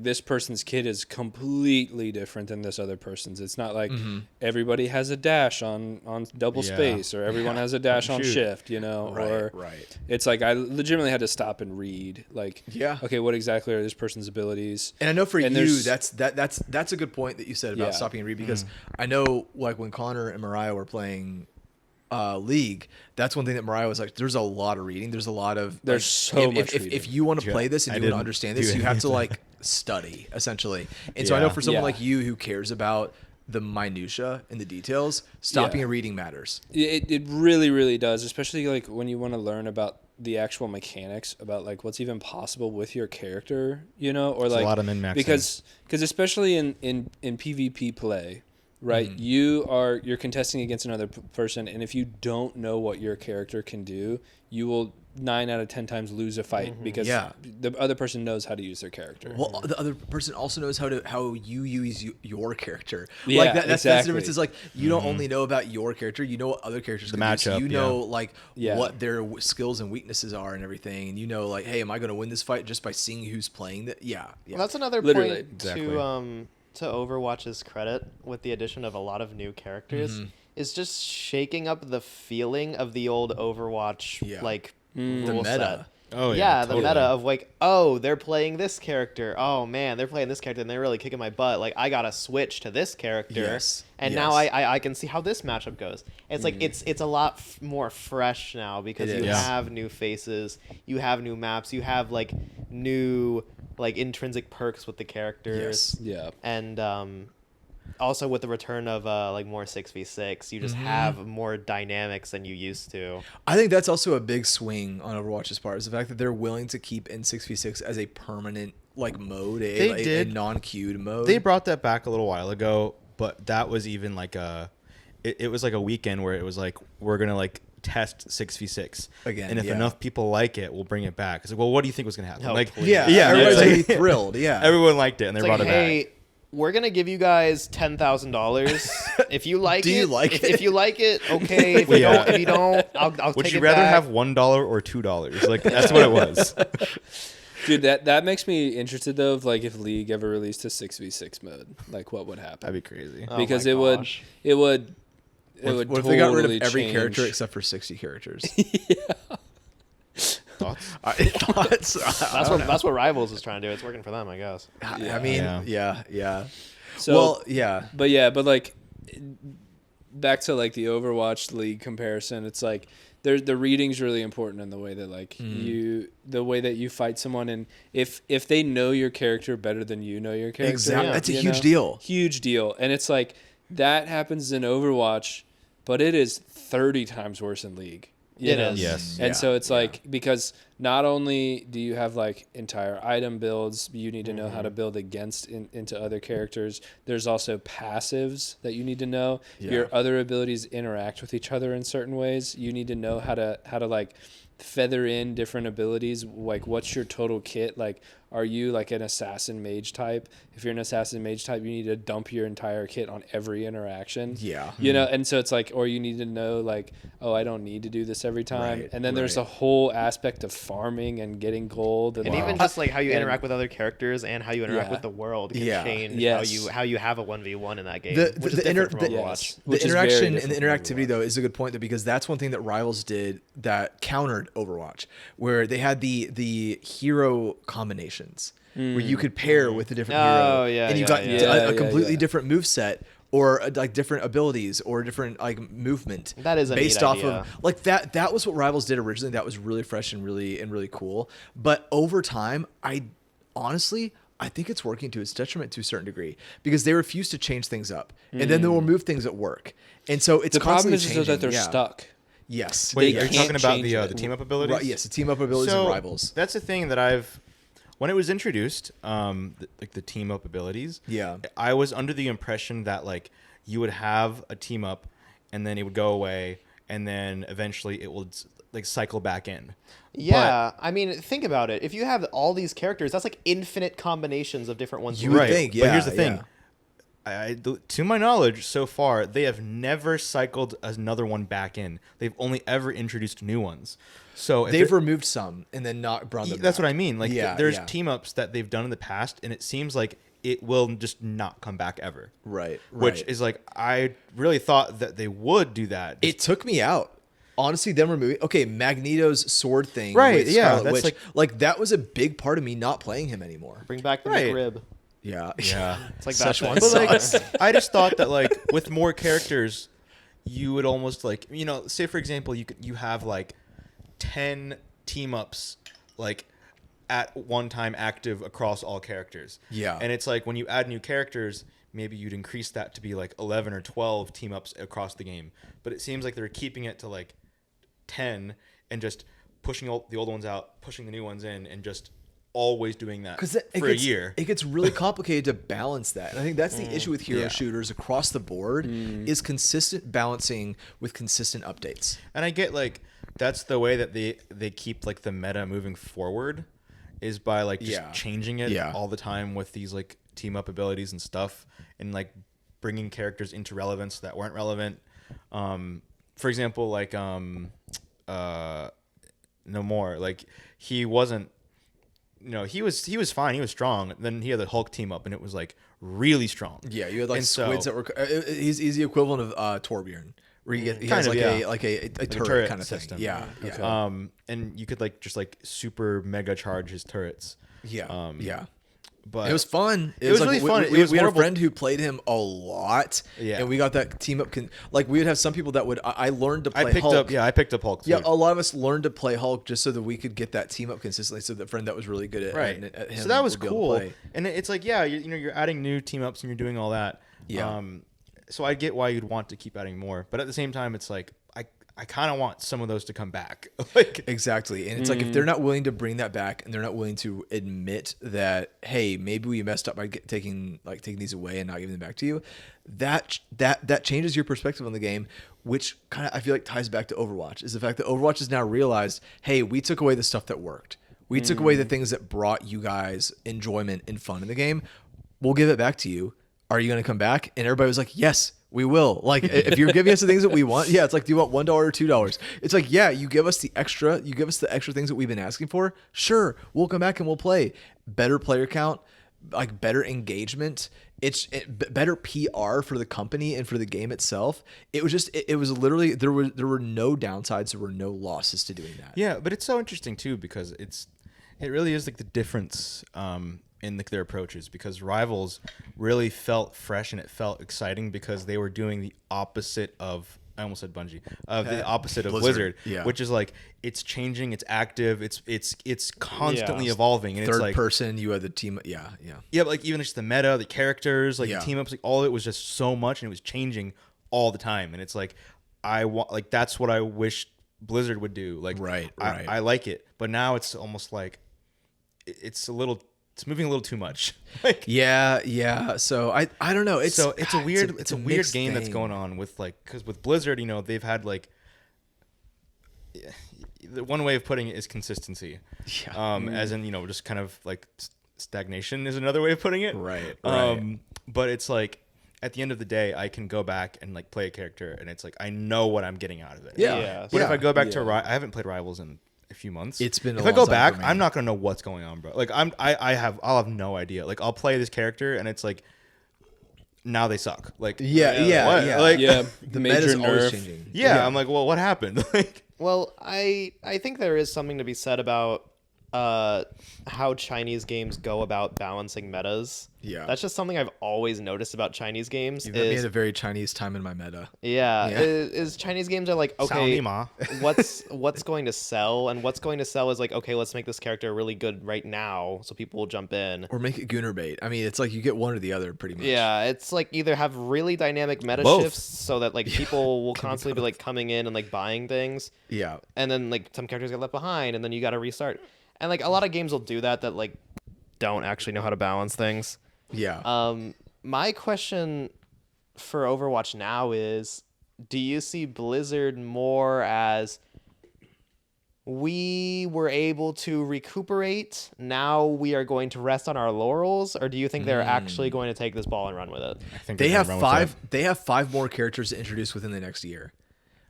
this person's kit is completely different than this other person's. It's not like everybody has a dash on double Yeah. space or everyone has a dash on Shoot. shift, you know, or Right. it's like I legitimately had to stop and read like, Yeah. okay, what exactly are this person's abilities? And I know for And you, there's- that's a good point that you said about Yeah. stopping and read because I know like when Connor and Mariah were playing League, that's one thing that Mariah was like, there's a lot of reading. There's a lot of There's like, so if, much if, reading. if you want to Yeah, play this and I you want to didn't understand do this, you any have of to that. like study essentially. And so I know Yeah. for someone Yeah. like you who cares about the minutia and the details, stopping Yeah. and reading matters. It really, really does, especially like when you want to learn about the actual mechanics about like what's even possible with your character, you know, or like a lot of min-maxing. because especially in PvP play, right? You're contesting against another person, and if you don't know what your character can do, you will 9 out of 10 times lose a fight because the other person knows how to use their character. Well, the other person also knows how you use your character. Yeah, like that's the difference. Is like you don't Mm-hmm. only know about your character, you know what other characters can do. So matchup, you know like Yeah. what their skills and weaknesses are and everything, and you know like, hey, am I going to win this fight just by seeing who's playing that? Yeah. Well, that's another Literally. point Exactly. to Overwatch's credit with the addition of a lot of new characters is just shaking up the feeling of the old Overwatch like the rule meta. set. Oh Yeah, totally. the meta of like, oh, they're playing this character. Oh man, they're playing this character and they're really kicking my butt. Like I gotta switch to this character. Yes. And Yes. now I can see how this matchup goes. It's like it's a lot more fresh now because It you is. Yeah. have new faces, you have new maps, you have like new like intrinsic perks with the characters. Yes. Yeah. And also with the return of like more 6v6, you just have more dynamics than you used to. I think that's also a big swing on Overwatch's part is the fact that they're willing to keep in 6v6 as a permanent like mode, They a did. non-queued mode. They brought that back a little while ago, but that was even like it was like a weekend where it was like we're gonna like test 6v6 Again, and if yeah. enough people like it, we'll bring it back. It's like, well, what do you think was gonna happen? Oh, like, please. yeah, yeah, everybody's right? gonna Like, be thrilled. Yeah, everyone liked it and they It's brought like, it hey, back. we're gonna give you guys $10,000 if you like Do it. you like if, it? If you like it, okay. If you Yeah. don't, if you don't, I'll Would take you it rather back. have $1 or $2? Like that's what it was. Dude, that makes me interested though of like if League ever released a 6v6 mode, like what would happen? That'd be crazy. Oh Because my it would gosh. What if they got rid of totally every change- character except for 60 characters? Thoughts? Thoughts? That's what Rivals is trying to do. It's working for them, I guess. I mean, Yeah. yeah. So, Well, yeah. but like back to like the Overwatch League comparison, it's like the reading's really important in the way that like the way that you fight someone, and if they know your character better than you know your character, Exactly. That's a you huge know? deal. Huge deal. And it's like that happens in Overwatch, but it is 30 times worse in League. You It know? is. Yes. And Yeah, so it's like, because not only do you have like entire item builds, you need to know how to build against into other characters. There's also passives that you need to know. Yeah. Your other abilities interact with each other in certain ways. You need to know how to like feather in different abilities. Like, what's your total kit? Like, are you like an assassin mage type? If you're an assassin mage type, you need to dump your entire kit on every interaction. Yeah. You know, and so it's like, or you need to know like, oh, I don't need to do this every time. Right, And then there's right. a whole aspect of farming and getting gold. And even just like how you And- interact with other characters and how you interact Yeah. with the world can Yeah. change Yes. how you have a 1v1 in that game, The- which is the different inter- from the- Overwatch. Yes. The Which is very interaction and the different from interactivity Overwatch. though is a good point though, because that's one thing that Rivals did that countered Overwatch, where they had the hero combinations where you could pair with a different Oh, hero, yeah, and you yeah, got yeah. a completely Yeah. different move set or like different abilities or different like movement. That is a based neat off idea. of like that. That was what Rivals did originally. That was really fresh and really cool. But over time, I think it's working to its detriment to a certain degree because they refuse to change things up, and then they'll remove things at work, and so it's The problem constantly is changing. that they're Yeah. stuck. Yes. Wait, They are you can't talking about change the it. team up abilities? Right, yes, the team up abilities and Rivals. That's the thing that when it was introduced, like the team up abilities. Yeah. I was under the impression that like you would have a team up, and then it would go away, and then eventually it would like cycle back in. Yeah, I mean, think about it. If you have all these characters, that's like infinite combinations of different ones. You would think, But yeah, here's the thing. yeah. To my knowledge, so far they have never cycled another one back in. They've only ever introduced new ones. So if They've they're- removed some and then not brought them that's back. what I mean. Like Yeah, there's yeah. team ups that they've done in the past, and it seems like it will just not come back ever. Right. Which is like I really thought that they would do that. It took me out. Honestly, them removing Magneto's sword thing. Right, with yeah, Scarlet that's Witch, like that was a big part of me not playing him anymore. Bring back the Right. McRib. Yeah. Yeah. It's like that Such one. one. But like, Sucks. I just thought that like with more characters, you would almost like say for example you have like 10 team ups like at one time active across all characters. Yeah. And it's like when you add new characters, maybe you'd increase that to be like 11 or 12 team ups across the game. But it seems like they're keeping it to like 10 and just pushing the old ones out, pushing the new ones in, and just always doing that for a year. It gets really complicated to balance that. And I think that's the issue with hero shooters across the board is consistent balancing with consistent updates. And I get like that's the way that they keep like the meta moving forward is by like just changing it all the time with these like team up abilities and stuff, and like bringing characters into relevance that weren't relevant. For example, like No More, like he wasn't, he was fine, he was strong. Then he had the Hulk team up, and it was like really strong. Yeah, you had like squids that were. He's the equivalent of Torbjorn, where he has like a turret kind of system. Thing. Yeah, okay. And you could like just like super mega charge his turrets. Yeah. But it was fun. It was like, really fun. We had a friend who played him a lot, and we got that team up. Like we would have some people that would. I learned to play Hulk. I picked up Hulk too. Yeah, a lot of us learned to play Hulk just so that we could get that team up consistently. So the friend that was really good at him, so that was cool. And it's like you're adding new team ups and you're doing all that. Yeah. So I get why you'd want to keep adding more, but at the same time, it's like I kind of want some of those to come back. Like exactly, and it's like if they're not willing to bring that back, and they're not willing to admit that, hey, maybe we messed up by taking these away and not giving them back to you, that changes your perspective on the game, which kind of I feel like ties back to Overwatch. Is the fact that Overwatch has now realized, hey, we took away the stuff that worked. We took away the things that brought you guys enjoyment and fun in the game. We'll give it back to you. Are you going to come back? And everybody was like, yes. We will. Like, if you're giving us the things that we want, it's like, do you want $1 or $2? It's like, you give us the extra things that we've been asking for. Sure, we'll come back and we'll play. Better player count, like better engagement. It's better PR for the company and for the game itself. It was just, it was literally there were no downsides, there were no losses to doing that. Yeah, but it's so interesting too because it really is like the difference. In their approaches, because Rivals really felt fresh and it felt exciting because they were doing the opposite of, I almost said Bungie, the opposit of Blizzard, which is like it's changing, it's active, it's constantly evolving, and third it's like person. You had the team, but like even just the meta, the characters, like the team ups, like all of it was just so much, and it was changing all the time, and it's like I want, like that's what I wish Blizzard would do, like I like it, but now it's almost like it's moving a little too much. Like, So I don't know. It's a weird game thing that's going on with like, because with Blizzard, they've had like the one way of putting it is consistency. As in, just kind of like stagnation is another way of putting it. Right. But it's like at the end of the day, I can go back and like play a character, and it's like I know what I'm getting out of it. But if I go back to I haven't played Rivals in a few months. It's been. If I go back, I'm not gonna know what's going on, bro. Like I'll have no idea. Like I'll play this character, and it's like now they suck. Like Like the meta's major always nerf. changing. I'm like, well, what happened? Like, well, I think there is something to be said about how Chinese games go about balancing metas. Yeah. That's just something I've always noticed about Chinese games. You made a very Chinese time in my meta. Is Chinese games are like, okay, what's going to sell, and what's going to sell is like, okay, let's make this character really good right now so people will jump in. Or make it Gunner bait. I mean, it's like you get one or the other pretty much. Yeah, it's like either have really dynamic meta Both. shifts so that like people will constantly be like coming in and like buying things. Yeah. And then like some characters get left behind, and then you got to restart. And like a lot of games will do that like don't actually know how to balance things. Yeah. My question for Overwatch now is, do you see Blizzard more as we were able to recuperate, now we are going to rest on our laurels, or do you think they're actually going to take this ball and run with it? I think they have five. They have 5 more characters to introduce within the next year.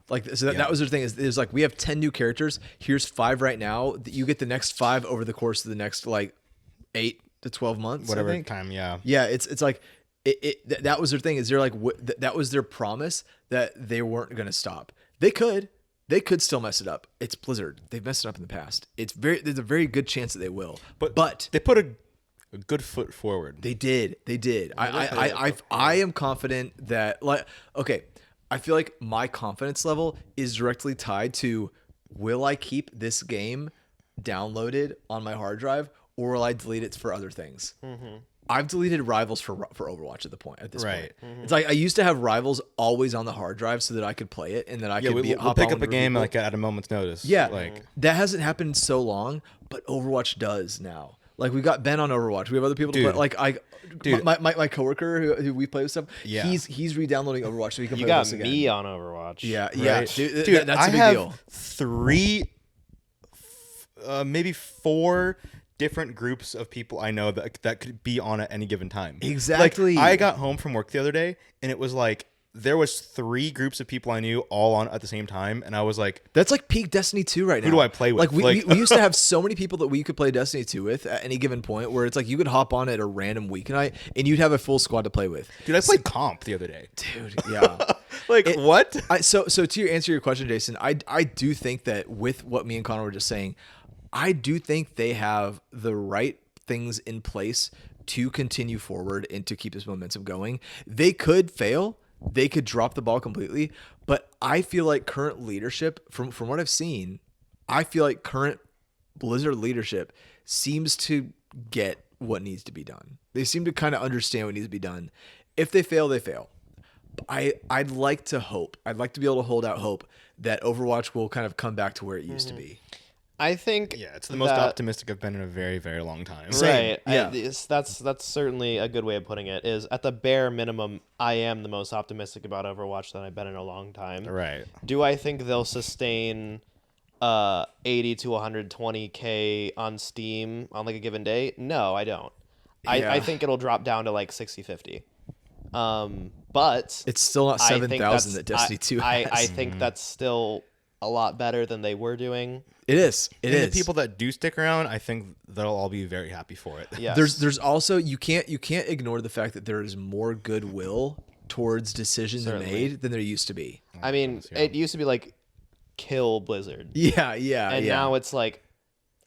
Like, so that was their thing. Is like, we have 10 new characters. Here's 5 right now. You get the next 5 over the course of the next like 8 to 12 months. Whatever time. Yeah. Yeah. It's like that was their thing. Is they're like that was their promise that they weren't going to stop. They could still mess it up. It's Blizzard. They've messed it up in the past. There's a very good chance that they will. But they put a good foot forward. They did. I am confident that, like, okay, I feel like my confidence level is directly tied to, will I keep this game downloaded on my hard drive, or will I delete it for other things? I've deleted rivals for Overwatch at this Right. point. It's like I used to have rivals always on the hard drive so that I could play it and then I could we'll hop pick on up a with game people. like at a moment's notice. Yeah, like that hasn't happened in so long, but Overwatch does now. Like we got Ben on Overwatch. We have other people to Dude. play. Like Dude. my coworker who we play with stuff. Yeah. He's re-downloading Overwatch so he can You play with got us again. me on Overwatch. Yeah, yeah, right? dude, that's I a big have deal. 3, maybe 4 different groups of people I know that could be on at any given time. Exactly. Like, I got home from work the other day, and it was like there was 3 groups of people I knew all on at the same time, and I was like, That's like peak Destiny 2 right now. Who do I play with? Like we used to have so many people that we could play Destiny 2 with at any given point where it's like you could hop on at a random weeknight and you'd have a full squad to play with. dude, I played comp the other day. Dude, yeah. Like, what? So to answer your question, Jason, I do think that with what me and Connor were just saying, I do think they have the right things in place to continue forward and to keep this momentum going. They could fail. They could drop the ball completely, but I feel like current leadership, from what I've seen, I feel like current Blizzard leadership seems to get what needs to be done. They seem to kind of understand what needs to be done. If they fail, they fail. I'd like to hope. I'd like to be able to hold out hope that Overwatch will kind of come back to where it used to be. I think Yeah, it's the most optimistic I've been in a very, very long time. Same. Right. Yeah. That's certainly a good way of putting it. Is at the bare minimum, I am the most optimistic about Overwatch that I've been in a long time. Right. Do I think they'll sustain 80 to 120K on Steam on like a given day? No, I don't. Yeah. I think it'll drop down to like 60-50. But It's still not I think 7,000 that's- that Destiny 2 has. I think that's still a lot better than they were doing. It is. It And is. the people that do stick around, I think they'll all be very happy for it. Yes. There's also you can't ignore the fact that there is more goodwill towards decisions Certainly. made than there used to be. I mean, Yeah. it used to be like kill Blizzard. Yeah, And now it's like,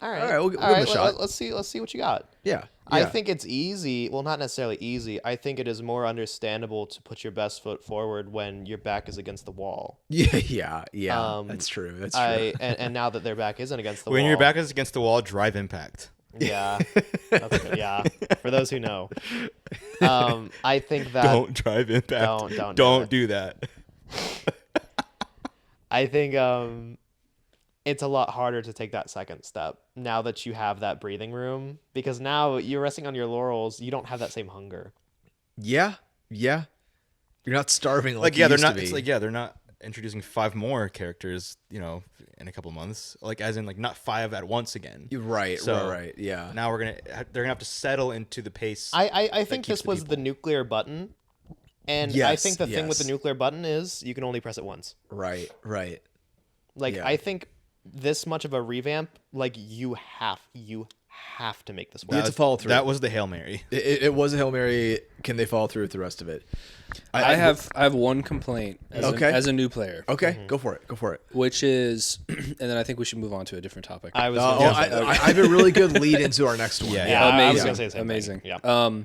all right, All right, we'll give all it a right, shot. let's see what you got. yeah. I think it's easy. Well, not necessarily easy. I think it is more understandable to put your best foot forward when your back is against the wall. yeah. Um, That's true. That's true. And now that their back isn't against the When wall. your back is against the wall, drive impact. Yeah. That's good. Yeah. For those who know. I think that Don't drive impact. Don't do that. I think it's a lot harder to take that second step now that you have that breathing room, because now you're resting on your laurels. You don't have that same hunger. Yeah. You're not starving like Yeah, you they're used not. to It's be. like they're not introducing 5 more characters. In a couple months. Like as in like not 5 at once again. You're right. So, right. Yeah. Now they're gonna have to settle into the pace. I think keeps this the was the people. nuclear button. And I Yes, think the thing with the yes. nuclear button is you can only press it once. Right. Like Yeah. I think this much of a revamp, like you have to make this You work. have to follow through. That was the Hail Mary. It was a Hail Mary. Can they follow through with the rest of it? I have one complaint as a new player, Okay, go for it. which is, and then I think we should move on to a different topic. I was Oh, gonna say- I have a really good lead into our next one. Yeah. yeah, I was amazing, gonna say the same amazing. thing. Yeah.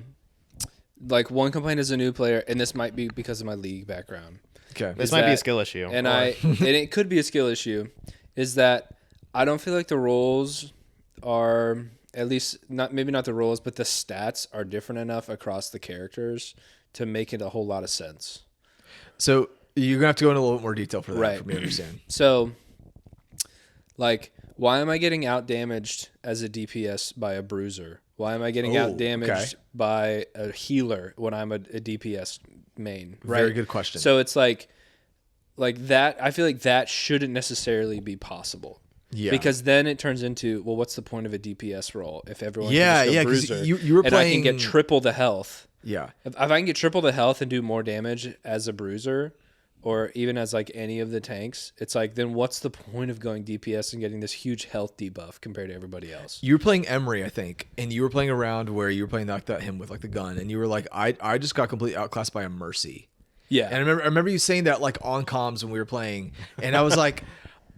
Like one complaint as a new player, and this might be because of my league background. Okay. This is might be a that- skill issue. and or- and it could be a skill issue, is that I don't feel like the roles are, at least maybe not the roles, but the stats are different enough across the characters to make it a whole lot of sense. So you're gonna have to go into a little bit more detail for that Right. for me to understand. So, why am I getting out damaged as a DPS by a bruiser? Why am I getting Oh, out damaged okay. by a healer when I'm a DPS main? Right? Very good question. So it's like that. I feel like that shouldn't necessarily be possible. Yeah. Because then it turns into, well, what's the point of a DPS role if everyone Yeah, can just go 'cause bruiser you were and I can get playing- triple the health? Yeah. If I can get triple the health and do more damage as a bruiser, or even as like any of the tanks, it's like, then what's the point of going DPS and getting this huge health debuff compared to everybody else? You were playing Emery, I think, and you were playing around where you were playing him with like the gun, and you were like, I just got completely outclassed by a Mercy. Yeah. And I remember you saying that like on comms when we were playing, and I was like,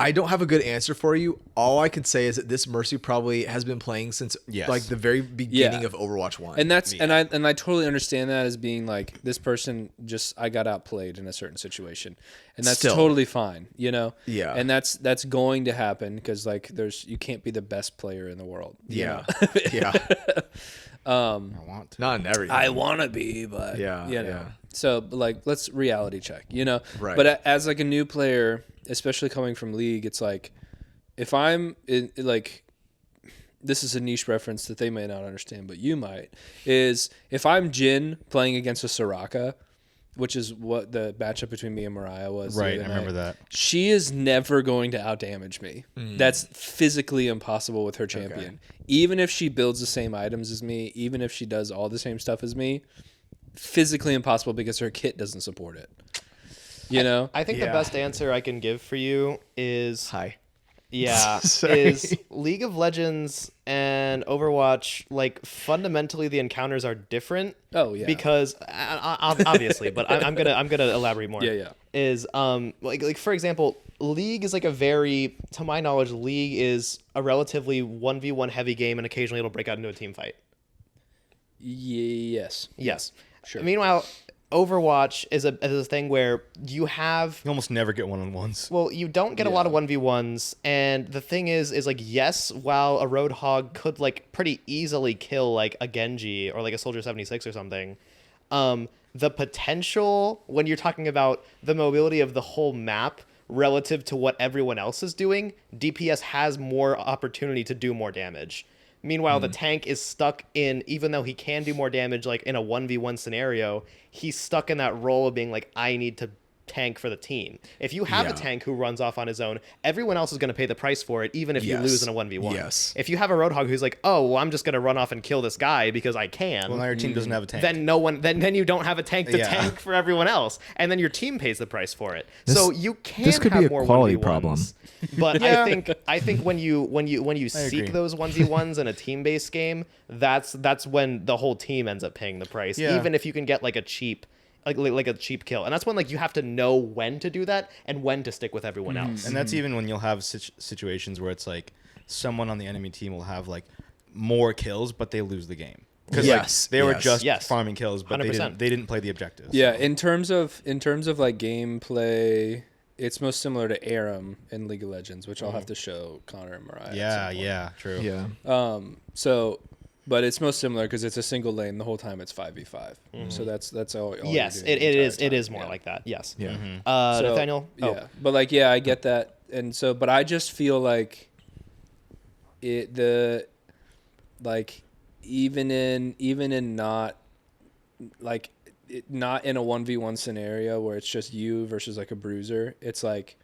I don't have a good answer for you. All I can say is that this Mercy probably has been playing since like the very beginning of Overwatch 1. And that's and I totally understand that as being like, this person just, I got outplayed in a certain situation. And that's totally fine, you know? Yeah. And that's going to happen because like you can't be the best player in the world. Yeah. Yeah. I want to. Not in everything. I want to be, but Yeah, you know. yeah. So like, let's reality check, you know? Right. But as like a new player, especially coming from League, it's like, if I'm in, like, this is a niche reference that they may not understand, but you might, is if I'm Jin playing against a Soraka, which is what the matchup between me and Mariah was. Right, I remember that. She is never going to outdamage me. That's physically impossible with her champion. Even if she builds the same items as me, even if she does all the same stuff as me, physically impossible because her kit doesn't support it. You know? I think the best answer I can give for you is Hi. Yeah, is League of Legends and Overwatch, like, fundamentally the encounters are different. Oh yeah, Because obviously, but I'm gonna elaborate more. Yeah. Is like for example, League is like a very, to my knowledge, League is a relatively 1v1 heavy game, and occasionally it'll break out into a team fight. Yes. Sure. Meanwhile, Overwatch is a thing where you have You almost never get one-on-ones. Well, you don't get a lot of 1v1s, and the thing is like, yes, while a Roadhog could like pretty easily kill like a Genji or like a Soldier 76 or something, the potential when you're talking about the mobility of the whole map relative to what everyone else is doing, DPS has more opportunity to do more damage. Meanwhile, the tank is stuck in, even though he can do more damage, like in a 1v1 scenario, he's stuck in that role of being like, I need to tank for the team. If you have a tank who runs off on his own, everyone else is going to pay the price for it, even if you lose in a 1v1. Yes. If you have a Roadhog who's like, oh, well, I'm just going to run off and kill this guy because I can. Well, now your team doesn't have a tank. Then no one, then you don't have a tank to tank for everyone else, and then your team pays the price for it. So you can this could have be a more quality 1v1s, problem. But I think when you seek agree. those 1v1s in a team-based game, that's when the whole team ends up paying the price, even if you can get like a cheap kill. And that's when like you have to know when to do that and when to stick with everyone else. And that's even when you'll have situations where it's like someone on the enemy team will have like more kills, but they lose the game. Because like they were just farming kills, but 100%. they didn't play the objectives. Yeah, in terms of like gameplay, it's most similar to Aram in League of Legends, which I'll have to show Connor and Mariah. Yeah, true. Yeah. But it's most similar because it's a single lane the whole time. It's 5v5. So that's all. Yes, you're doing it the is. entire it is time. more like that. Yes. Yeah. So, Nathaniel. Yeah, but like, I get that, and so, but I just feel like even in not like not in a 1v1 scenario where it's just you versus like a bruiser, it's like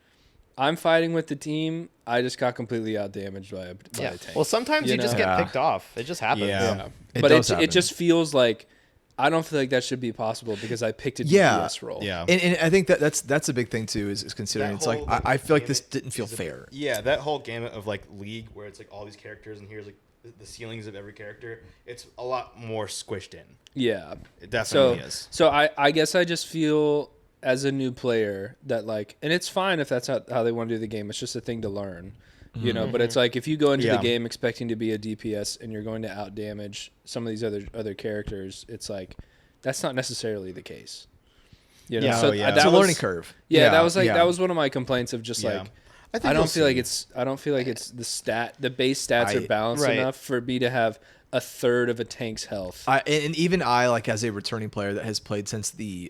I'm fighting with the team. I just got completely outdamaged by a tank. Well, sometimes you just get picked off. It just happens. Yeah. But it just feels like I don't feel like that should be possible because I picked a DPS role. Yeah. And I think that's a big thing too, is considering That it's like whole, I feel like this didn't feel fair. Yeah, that whole gamut of like League where it's like all these characters and here's like the ceilings of every character, it's a lot more squished in. Yeah. It definitely is. So I guess I just feel as a new player that like, and it's fine if that's how they want to do the game. It's just a thing to learn, you know, but it's like if you go into the game expecting to be a DPS and you're going to out damage some of these other characters, it's like, that's not necessarily the case. You know, so it's a learning curve. That was one of my complaints of just like, I don't feel like it's the base stats are balanced enough for me to have a third of a tank's health. And even I, like as a returning player that has played since the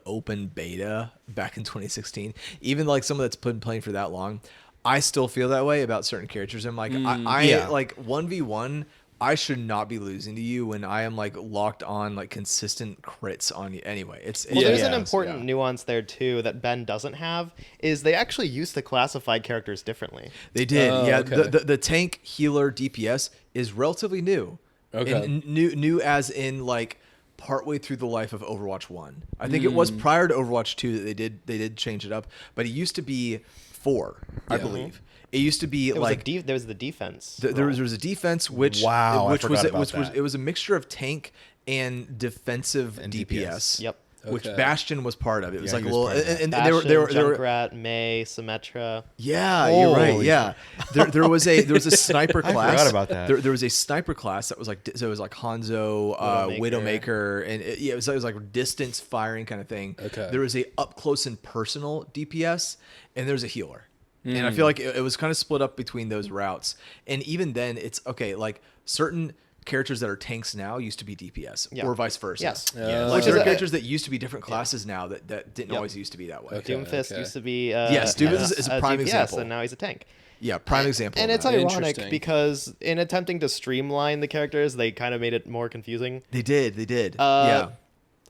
open beta back in 2016, even like someone that's been playing for that long, I still feel that way about certain characters. I'm like, like 1v1, I should not be losing to you when I am like locked on like consistent crits on you. Anyway, there's an important nuance there too that Ben doesn't have, is they actually used to classify characters differently. They did. Okay. The tank healer DPS is relatively new. Okay. And new as in like partway through the life of Overwatch 1. I think it was prior to Overwatch 2 that they did change it up, but it used to be 4, I believe. It used to be there was the defense. There was a defense which I was forgot about that. it was a mixture of tank and defensive DPS. Yep. which Okay. Bastion was part of. It was Yeah, like a he was little, part of that. and Bastion, they were Junkrat, May, Symmetra. Yeah, you're right. Holy Yeah, there was a sniper I class. forgot about that. There was a sniper class that was like, so it was like Hanzo, Widowmaker, and it was like distance firing kind of thing. Okay. There was a up close and personal DPS, and there's a healer. And I feel like it was kind of split up between those routes. And even then, it's okay. Like certain characters that are tanks now used to be DPS, Yeah. or vice versa. Yes. Yeah. Like Which there is are a- characters that used to be different classes now that didn't Yep. always used to be that way. Okay. Doomfist used to be Yes, Doomfist is a prime DPS, example. and now he's a tank. Yeah, prime example. And of it's that. ironic Interesting. because in attempting to streamline the characters, they kind of made it more confusing. They did. Yeah.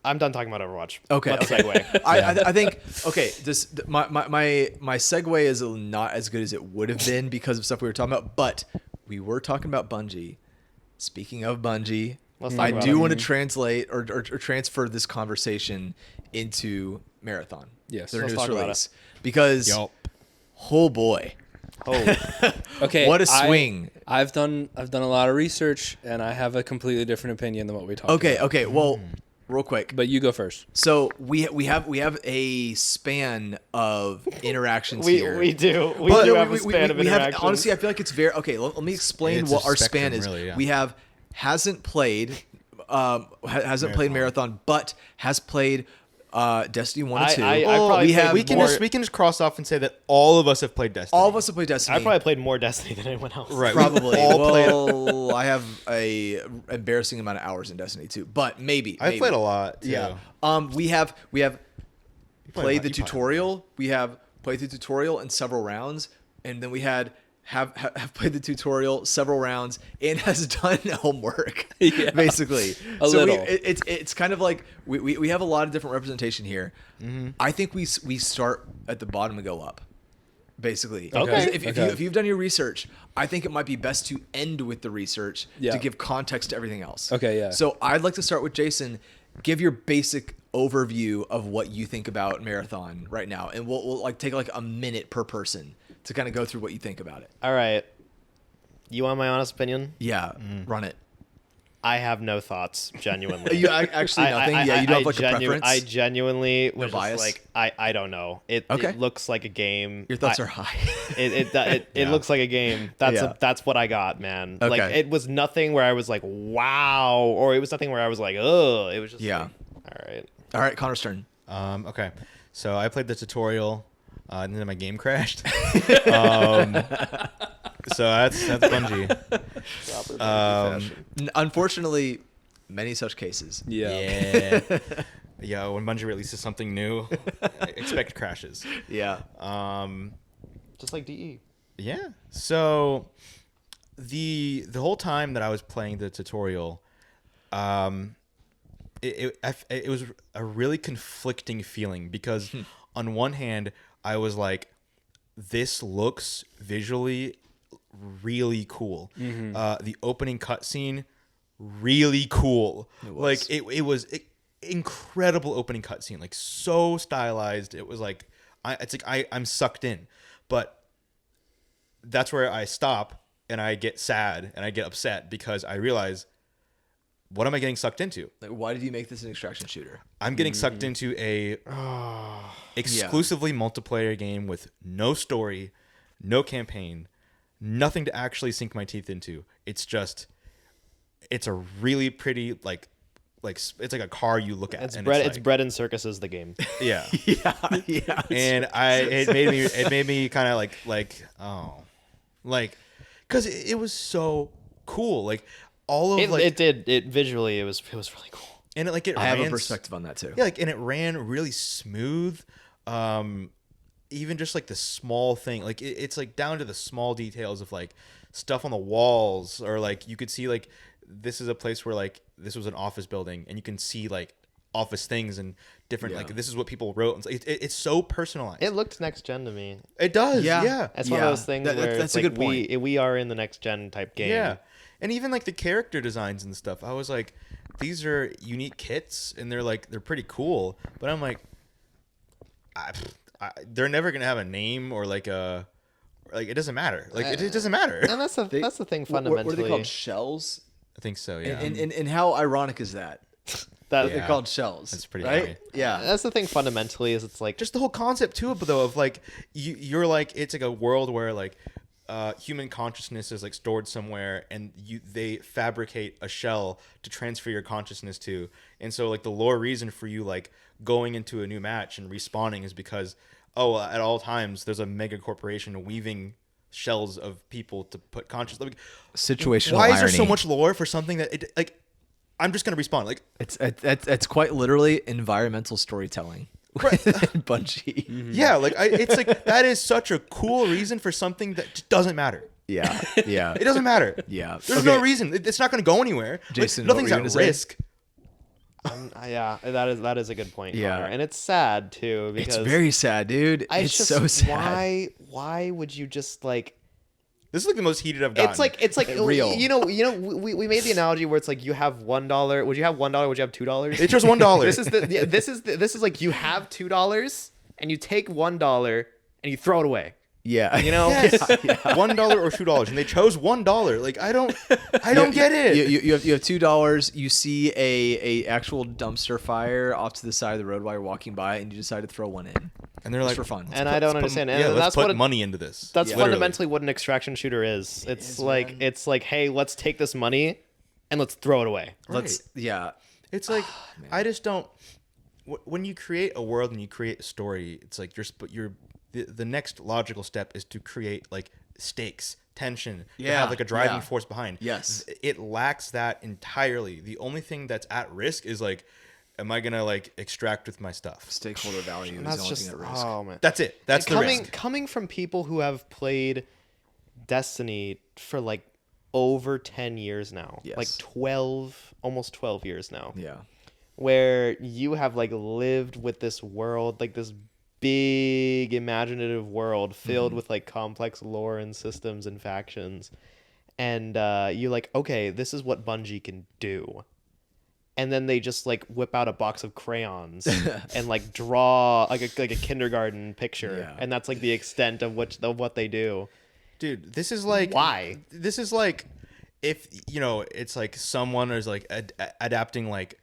I'm done talking about Overwatch. Okay. Let's okay. segue. I think okay. My segue is not as good as it would have been because of stuff we were talking about, but we were talking about Bungie. Speaking of Bungie, Let's talk I about do it. want to translate or transfer this conversation into Marathon. Yes. their Let's newest talk about release because Yup. oh boy, Oh, Okay. what a swing. I've done a lot of research, and I have a completely different opinion than what we talked about. Okay. Well, real quick. But you go first. So we have a span of interactions here. we do. We But do have a span of we have, interactions. honestly, I feel like it's very okay. Let me explain It's what a our spectrum, span is. really, yeah. We have hasn't played Marathon, but has played Destiny 1 and 2. I probably we played have We can more- just cross off and say that all of us have played Destiny. all of us have played Destiny. I probably played more Destiny than anyone else. Right. probably. all played. Well, I have a embarrassing amount of hours in Destiny 2, but maybe I've played a lot. Too. Yeah. We have played the you played tutorial. We have played the tutorial in several rounds, and then we have played the tutorial several rounds and has done homework. Yeah. Basically. A so little. it's kind of like we have a lot of different representation here. I think we start at the bottom and go up. Basically, Okay. If you've done your research, I think it might be best to end with the research Yeah. to give context to everything else. Okay, yeah. So I'd like to start with Jason. Give your basic overview of what you think about Marathon right now, and we'll like take like a minute per person to kind of go through what you think about it. All right. You want my honest opinion? Yeah, run it. I have no thoughts, genuinely. You actually nothing. You don't have like a preference. I genuinely was just bias? like, I don't know. Okay. It looks like a game. Your thoughts are high. It Yeah. looks like a game. That's what I got, man. Like Okay. it was nothing where I was like, wow, or it was nothing where I was like, ugh. It was just Yeah. like, all right. All right, Connor's turn. Okay. So I played the tutorial, and then my game crashed. So that's Bungie. Unfortunately, many such cases. Yeah. Yeah. Yeah. When Bungie releases something new, expect crashes. Yeah. Just like DE. Yeah. So the whole time that I was playing the tutorial, it was a really conflicting feeling because on one hand I was like, this looks visually really cool. The opening cutscene, really cool. Like it was incredible opening cutscene, like so stylized. It was like I'm sucked in, but that's where I stop and I get sad and I get upset because I realize, what am I getting sucked into? Like, why did you make this an extraction shooter? I'm getting sucked into a exclusively multiplayer game with no story, no campaign, nothing to actually sink my teeth into. It's a really pretty like it's like a car you look at. It's and bread. It's It's like, bread and circuses. The game. Yeah. Yeah. And it made me kind of like because it was so cool. Like all of It visually. It was really cool. and it I have a ran perspective on that too. Yeah, and it ran really smooth. Even just like the small thing, like it's like down to the small details of like stuff on the walls, or like you could see like this is a place where like this was an office building, and you can see like office things and different like this is what people wrote. And it's so personalized. It looked next gen to me. It does. Yeah. Yeah. It's one of those things where that's it's a like good point. we are in the next gen type game. Yeah. And even like the character designs and stuff, I was like, these are unique kits and they're pretty cool. But I'm like, they're never gonna have a name or like it doesn't matter. Like it doesn't matter. And that's the thing fundamentally. What are they called? Shells? I think so. Yeah. And how ironic is that? That They're called shells. That's pretty right. funny. Yeah. That's the thing fundamentally is it's like Just the whole concept too, though, of like you're like it's like a world where like human consciousness is like stored somewhere, and they fabricate a shell to transfer your consciousness to. And so like the lore reason for you like going into a new match and respawning is because at all times there's a mega corporation weaving shells of people to put conscious. Like, Situational why is there irony. so much lore for something that it like I'm just gonna respawn? Like It's quite literally environmental storytelling. Right. Bungie. yeah, like it's like that is such a cool reason for something that just doesn't matter. Yeah. Yeah. It doesn't matter. Yeah. There's no reason. It's not going to go anywhere. Jason, like, what nothing's were you at gonna say? risk. yeah, that is a good point. Yeah. Connor. And it's sad too because It's very sad, dude. It's just, so sad. why would you just like This is like the most heated I've gotten. it's like Real. you know we made the analogy where it's like you have $1. Would you have $1? Would you have $2? It's just $1. This is like you have $2 and you take $1 and you throw it away. Yeah. You know? Yes. $1 or $2, and they chose $1. Like I don't get it. You have $2. You see a actual dumpster fire off to the side of the road while you're walking by, and you decide to throw one in. And they're Just like for fun. And I don't understand. And let's that's put what money into this. that's Literally. fundamentally what an extraction shooter is. It's like hey, let's take this money and let's throw it away. Let's yeah. It's like I just don't. When you create a world and you create a story, it's like the next logical step is to create like stakes, tension, to have like a driving force behind. Yes. It lacks that entirely. The only thing that's at risk is like, am I gonna like extract with my stuff? Stakeholder value is the That's only just thing at risk. oh man. That's it. That's the risk. Coming from people who have played Destiny for like over 10 years now. Yes. Like 12, almost 12 years now. Yeah. Where you have like lived with this world, like this big imaginative world filled with like complex lore and systems and factions. And you're like, okay, this is what Bungie can do. And then they just like whip out a box of crayons and like draw like a kindergarten picture. Yeah. And that's like the extent of what they do. Dude, this is like Why? This is like if it's like someone is like adapting like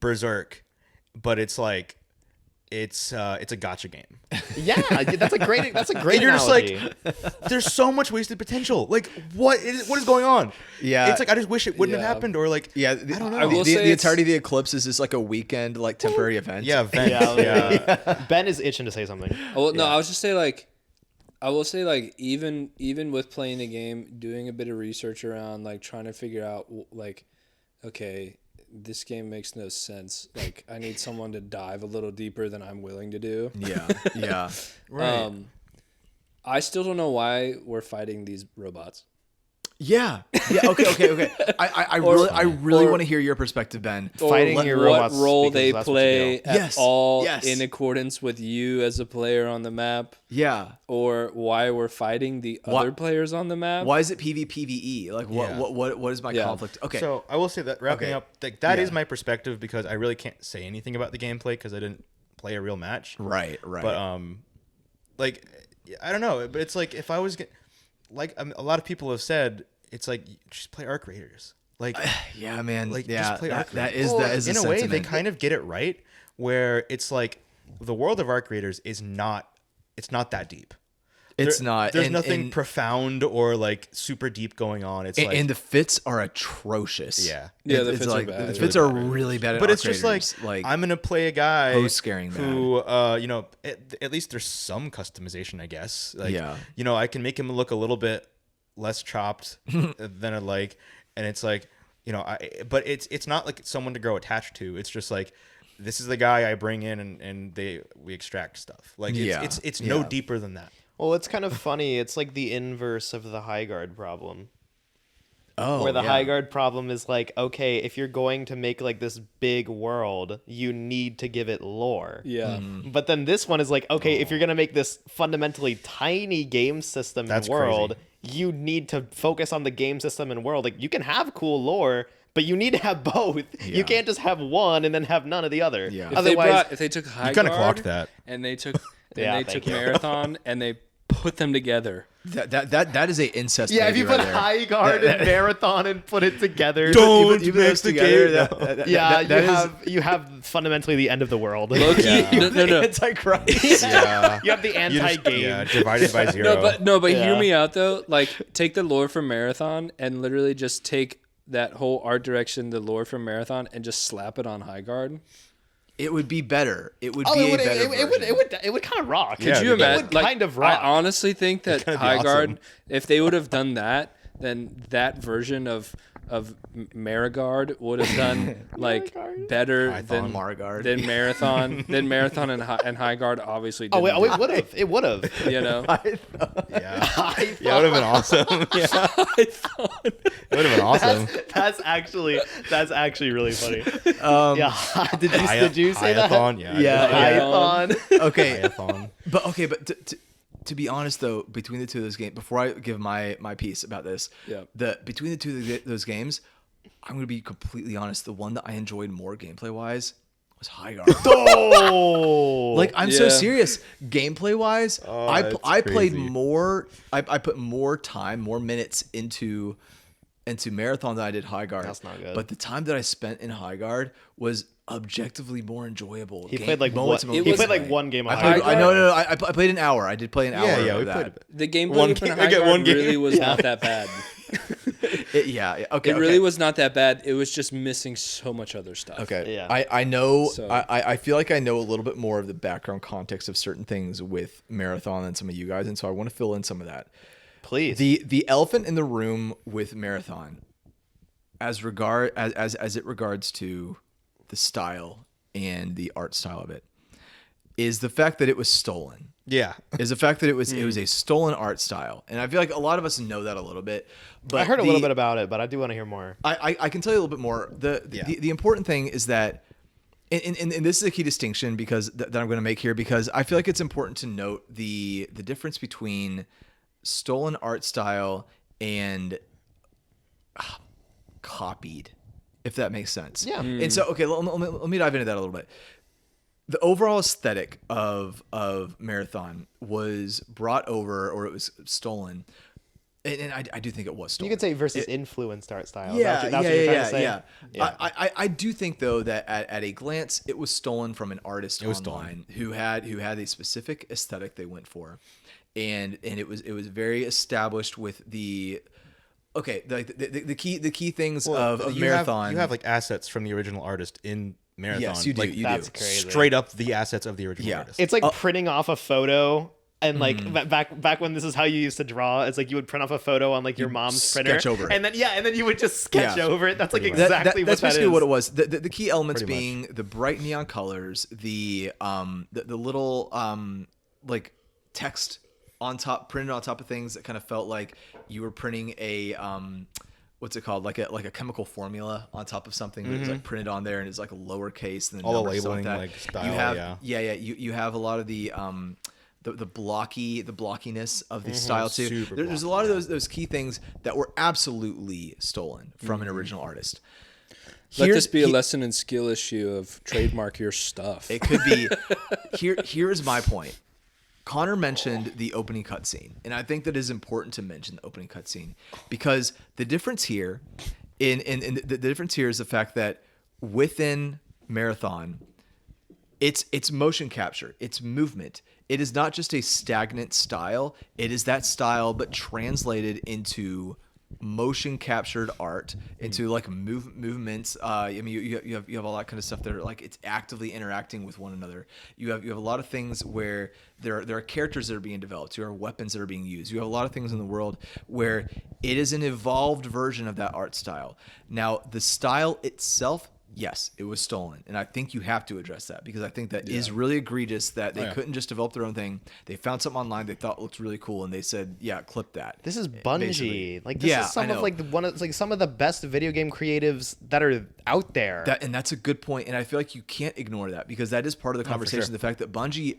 Berserk, but it's like it's a gacha game. Yeah, that's a great And you're analogy. just like, there's so much wasted potential. Like, what is going on? Yeah. It's like I just wish it wouldn't have Yeah. happened, or like, Yeah, I don't know. I will the say it's- entirety of the eclipse is just like a weekend, like temporary event. Yeah, event. Yeah. Ben is itching to say something. Well, no, I was just say like, I will say like even with playing the game, doing a bit of research around like trying to figure out like, okay, this game makes no sense. Like I need someone to dive a little deeper than I'm willing to do. Yeah. Yeah. Right. I still don't know why we're fighting these robots. Yeah. Yeah. Okay. I really want to hear your perspective, Ben. Fighting Or your what robots role because they that's what you play do. at Yes, all yes. in accordance with you as a player on the map, Yeah. or why we're fighting the other players on the map. Why is it PvPvE? Like Yeah. what is my Yeah. conflict? Okay. So I will say that wrapping Okay. up, like that is Yeah. my perspective because I really can't say anything about the gameplay because I didn't play a real match. right. But like I don't know. But it's like if I was like a lot of people have said, it's like just play Arc Raiders. Like yeah, man. like yeah, just play Arc that Raiders. is in a a way they sentiment. kind of get it right where it's like the world of Arc Raiders is not that deep. It's There- not. There's and, nothing and, profound or like super deep going on. It's and, like and the fits are atrocious. yeah. Yeah, the It's fits are like bad. the fits are really bad. But at it's just Arc like, Raiders. I'm gonna play a guy hose scaring who at least there's some customization, I guess. Like Yeah. I can make him look a little bit less chopped than I like, and it's like but it's not like someone to grow attached to. It's just like this is the guy I bring in and we extract stuff. Like it's no Yeah. deeper than that. Well, it's kind of funny. It's like the inverse of the high guard problem. Oh, Where the yeah. high guard problem is like, okay, if you're going to make like this big world, you need to give it lore. Yeah. But then this one is like, okay, if you're going to make this fundamentally tiny game system That's and world, you need to focus on the game system and world. Like, you can have cool lore, but you need to have both. Yeah. You can't just have one and then have none of the other. Yeah. If they took high You kind of guard clocked that. and they took Yeah, took thank you. marathon and they put them together, That is a incest. Yeah, if baby you put right there. high guard and marathon and put it together, Don't even those mix the together, game. you have fundamentally the end of the world. Low-key, no. Antichrist. Yeah. You have the anti-game. Yeah, divided by 0. But hear Yeah. me out though. Like, take the lore from Marathon and literally just take that whole art direction, the lore from Marathon, and just slap it on High Guard. It would be better. It would be Oh, a better version. it would kind of rock. Yeah, Could you it'd be imagine? would Like, kind of rock. I honestly think that kinda be High Guard, awesome. if they would have done that, then that version of Marigard would have done like better Python. than Marathon. Then Marathon and High Guard obviously didn't. Oh, it would have. It would have. you know. Yeah, it would have been awesome. Yeah, it would have been awesome. That's actually really funny. Yeah. Did you say that? Hyathon, yeah. Yeah. Hyathon. Okay, Hyathon. but to be honest though, between the two of those games, before I give my piece about this, between the two of those games, I'm gonna be completely honest. The one that I enjoyed more gameplay wise was High Guard. Oh. Like, I'm so serious. Gameplay wise, that's I played crazy. more. I put more time, more minutes into Marathon than I did High Guard. That's not good. But the time that I spent in High Guard was objectively more enjoyable. He played like moments one. of He gameplay. played like one game of I played. High Guard. No. I played an hour. I did play an hour. Yeah, of we that. played. The gameplay One of game- High I get Guard one game. really was not that bad. Okay. It really was not that bad. It was just missing so much other stuff. Okay. Yeah. I know. So- I feel like I know a little bit more of the background context of certain things with Marathon than some of you guys, and so I want to fill in some of that. Please. The elephant in the room with Marathon, as it regards to the style and the art style of it, is the fact that it was stolen. Yeah. Is the fact that it was a stolen art style, and I feel like a lot of us know that a little bit. But I heard a little bit about it, but I do want to hear more. I can tell you a little bit more. The important thing is that, and this is a key distinction because that I'm going to make here, because I feel like it's important to note the difference between stolen art style and copied, if that makes sense. Yeah. And so, okay, let me dive into that a little bit. The overall aesthetic of Marathon was brought over, or it was stolen. And I do think it was stolen. You could say versus influenced art style. Yeah, That's what you're trying to say? yeah. I do think though that at a glance it was stolen from an artist online who had a specific aesthetic they went for, and it was very established with the key things of Marathon. You have like assets from the original artist in Marathon. Yes, you do. Like, You That's do. crazy. straight up the assets of the original artist. It's like printing off a photo. And like back when this is how you used to draw, it's like you would print off a photo on like your mom's printer, sketch over it. and then you would just sketch Yeah. over it. That's like Pretty much. exactly That's what that basically is. what it was. The key elements Pretty much. being the bright neon colors, the little like text on top, printed on top of things that kind of felt like you were printing a what's it called, like a chemical formula on top of something that was like printed on there, and it's like a lowercase and then All the numbers, stuff labeling, that. like, style, You have you have a lot of the blockiness of the style too. Super There's a lot of those key things that were absolutely stolen from an original artist. Let Here's- this be a he- lesson in skill issue of trademark your stuff. It could be. Here's my point. Connor mentioned the opening cutscene, and I think that it is important to mention the opening cutscene because the difference here, the difference here is the fact that within Marathon, it's motion capture, it's movement. It is not just a stagnant style. It is that style, but translated into motion captured art, into like movements. I mean, you have all that kind of stuff that are like it's actively interacting with one another. You have a lot of things where there are characters that are being developed. There are weapons that are being used. You have a lot of things in the world where it is an evolved version of that art style. Now, the style itself, yes, it was stolen. And I think you have to address that because I think that is really egregious that they couldn't just develop their own thing. They found something online they thought looked really cool and they said, yeah, clip that. This is Bungie. Basically. Like this Yeah, is some I of know. like some of the best video game creatives that are out there. And that's a good point. And I feel like you can't ignore that because that is part of the conversation. sure. The fact that Bungie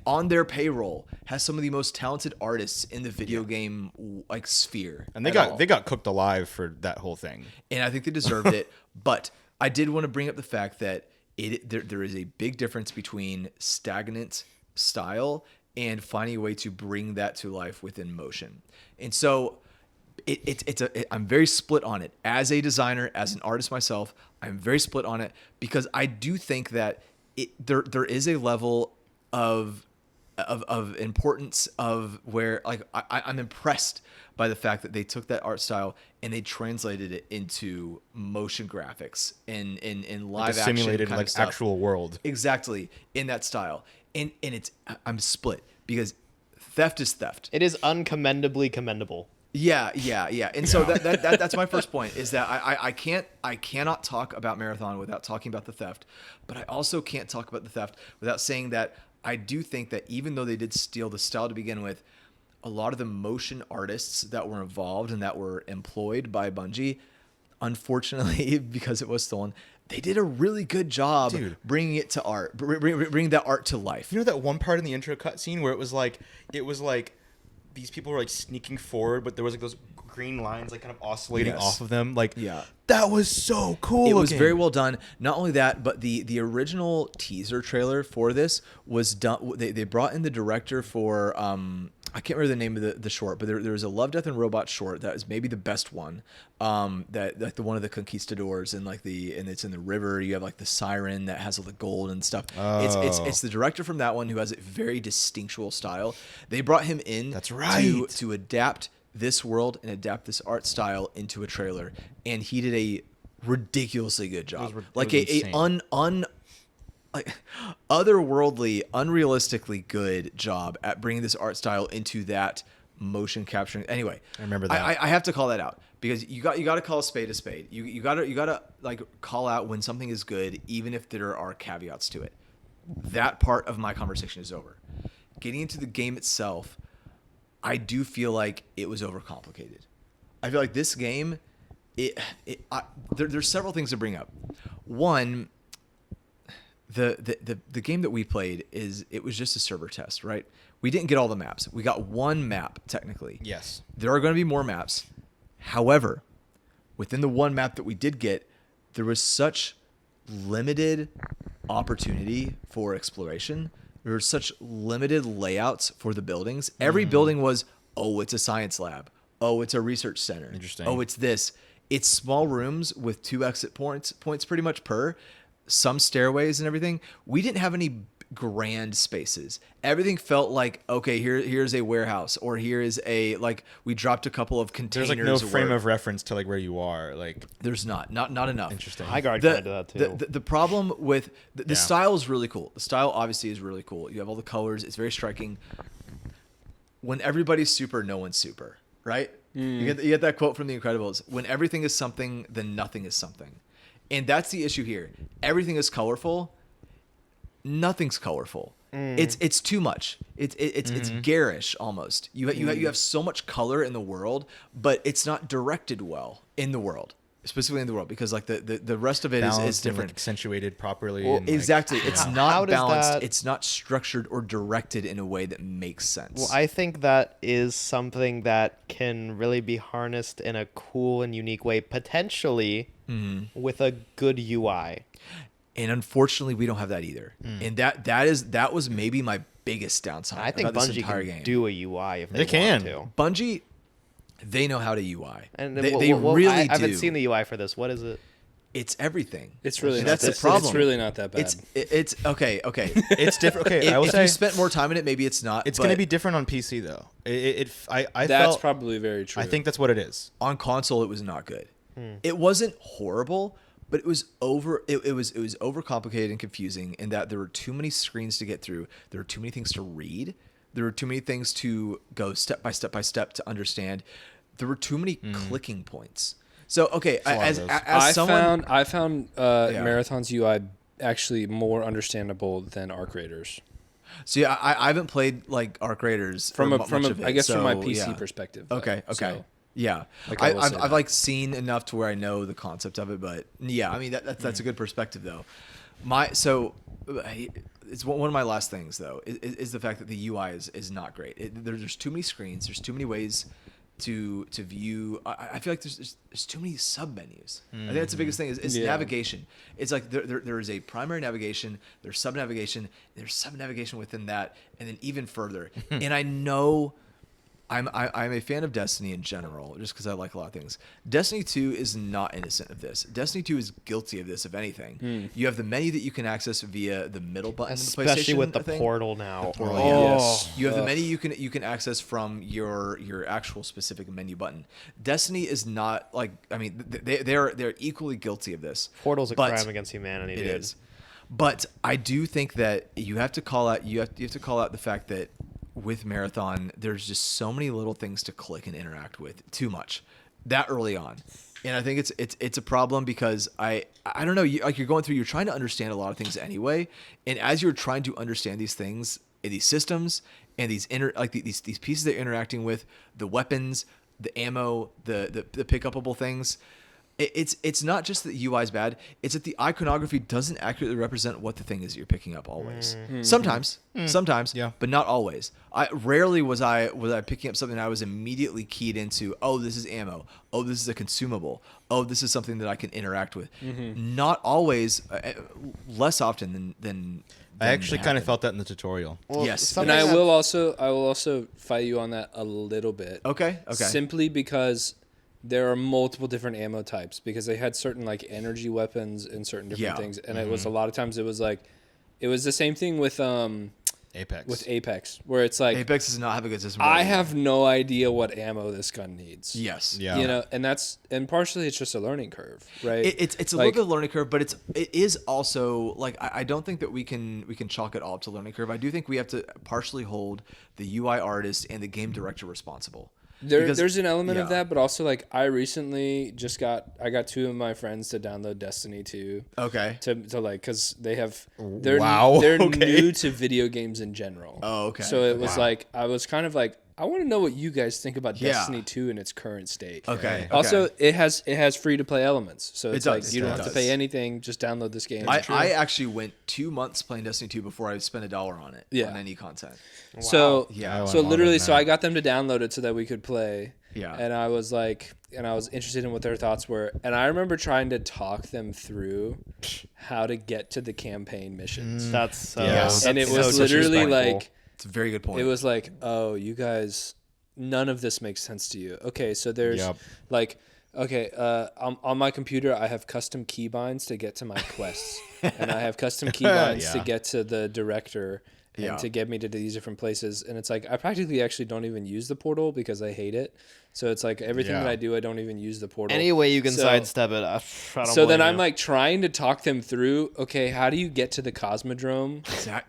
on their payroll has some of the most talented artists in the video game like sphere. And they at all. got cooked alive for that whole thing. And I think they deserved it. But I did want to bring up the fact that there is a big difference between stagnant style and finding a way to bring that to life within motion. And so I'm very split on it. As a designer, as an artist myself, I'm very split on it because I do think that there is a level of importance of where like I'm impressed by the fact that they took that art style and they translated it into motion graphics and in live action simulated kind like of stuff. actual world. Exactly, in that style. And I'm split because theft is theft. It is uncommendably commendable. Yeah. And so that's my first point is that I cannot talk about Marathon without talking about the theft, but I also can't talk about the theft without saying that I do think that even though they did steal the style to begin with, a lot of the motion artists that were involved and that were employed by Bungie, unfortunately, because it was stolen, they did a really good job bringing it to art, bringing that art to life. You know that one part in the intro cutscene where it was like these people were like sneaking forward, but there was like those green lines like kind of oscillating off of them. Like, that was so cool. It was very well done. Not only that, but the original teaser trailer for this was done. They brought in the director for I can't remember the name of the short, but there was a Love, Death, and Robots short that is maybe the best one. That like the one of the conquistadors and it's in the river. You have like the siren that has all the gold and stuff. It's the director from that one who has a very distinctual style. They brought him in. That's right. To adapt this world and adapt this art style into a trailer, and he did a ridiculously good job. Like otherworldly, unrealistically good job at bringing this art style into that motion capturing. Anyway, I remember that. I have to call that out because you got to call a spade a spade. You got to like call out when something is good, even if there are caveats to it. That part of my conversation is over. Getting into the game itself, I do feel like it was overcomplicated. I feel like this game, there's several things to bring up. One, the game that we played it was just a server test, right? We didn't get all the maps. We got one map technically. Yes. There are going to be more maps. However, within the one map that we did get, there was such limited opportunity for exploration. There were such limited layouts for the buildings. Every building was, it's a science lab. Oh, it's a research center. Interesting. Oh, it's this. It's small rooms with 2 exit points pretty much per. Some stairways and everything. We didn't have any grand spaces. Everything felt like, okay, here's a warehouse, or here is we dropped a couple of containers. There's like no frame of reference to like where you are. Like there's not enough. Interesting. High Guard kind of did that too. The problem with the style is really cool. The style obviously is really cool. You have all the colors. It's very striking. When everybody's super, no one's super, right? You get that quote from The Incredibles. When everything is something, then nothing is something. And that's the issue here. Everything is colorful. Nothing's colorful. It's too much. It's garish almost. You have so much color in the world, but it's not directed well in the world, specifically in the world, because like the rest of it is different, like accentuated properly. Well, and exactly. Like, it's not balanced. It's not structured or directed in a way that makes sense. Well, I think that is something that can really be harnessed in a cool and unique way, potentially with a good UI. And unfortunately, we don't have that either. And that was maybe my biggest downside. I think about this Bungie entire can game. do a UI if They they can. want to. Bungie, they know how to UI. And they really I do. haven't seen the UI for this. What is it? It's everything. It's really And not that's that, the problem. It's really not that bad. It's okay. it's different. Okay, I will if say you spent more time in it, maybe it's not. it's going to be different on PC though. I That's felt, probably very true. I think that's what it is. on console. It was not good. It wasn't horrible, but it was overcomplicated and confusing in that there were too many screens to get through. There were too many things to read. There were too many things to go step by step to understand. There were too many clicking points. So okay, as someone, I found Marathon's UI actually more understandable than Arc Raiders. so yeah, I haven't played like Arc Raiders From much of it, I guess from my so, PC yeah. perspective. Okay. So, Yeah, Like, I will say I've that. like seen enough to where I know the concept of it, but yeah, I mean that's a good perspective though. It's one of my last things though is the fact that the UI is not great. There's too many screens. There's too many ways to view. I feel like there's too many sub menus. I think that's the biggest thing is navigation. It's like there is a primary navigation, there's sub navigation, there's sub navigation within that, and then even further. And I know I'm a fan of Destiny in general, just because I like a lot of things. Destiny 2 is not innocent of this. Destiny 2 is guilty of this, if anything. You have the menu that you can access via the middle button, especially in the PlayStation with the thing. portal now. Yes. You have the menu you can access from your actual specific menu button. Destiny is not like, I mean, they're equally guilty of this. Portal's a but crime against humanity, dude. It is. But I do think that you have to call out the fact that with Marathon, there's just so many little things to click and interact with, too much that early on. And I think it's a problem because I don't know, you're going through, you're trying to understand a lot of things anyway, and as you're trying to understand these things, these systems, and these these pieces that you're interacting with, the weapons, the ammo, the pick upable things. It's not just that the UI is bad. It's that the iconography doesn't accurately represent what the thing is that you're picking up always. Sometimes, Yeah. but not always. I rarely was I picking up something that I was immediately keyed into. Oh, this is ammo. Oh, this is a consumable. Oh, this is something that I can interact with. Not always. Less often than I actually kind of felt that in the tutorial. Well, yes, And I will also fight you on that a little bit. Okay. Simply because there are multiple different ammo types, because they had certain like energy weapons and certain different things, and it was a lot of times it was the same thing with Apex, where it's like Apex does not have a good system. I have no idea what ammo this gun needs. Yes. Yeah. You know, and partially it's just a learning curve, right? It's a little bit of a learning curve, but it is also like I don't think that we can chalk it all up to learning curve. I do think we have to partially hold the UI artist and the game director responsible. There's an element of that, but also like I recently I got two of my friends to download Destiny 2. Okay. To like, cause they're Okay. new to video games in general. Oh, okay. So it was like I was kind of like, I want to know what you guys think about Destiny 2 in its current state. Okay. Also, it has free to play elements, so it's like you don't have to does. pay anything. Just download this game. I actually went 2 months playing Destiny 2 before I spent $1 on it. Yeah. On any content. So Yeah. so literally, so I got them to download it so that we could play. Yeah. And I was interested in what their thoughts were, and I remember trying to talk them through how to get to the campaign missions. That's And it was literally like. It's a very good point. It was like, oh, you guys, none of this makes sense to you. Okay, so there's on my computer, I have custom keybinds to get to my quests, and I have custom keybinds to get to the director and to get me to these different places. And it's like I practically actually don't even use the portal because I hate it. So it's like everything that I do, I don't even use the portal. Any way you can sidestep it. I don't So then blame I'm you. like trying to talk them through, okay, how do you get to the Cosmodrome?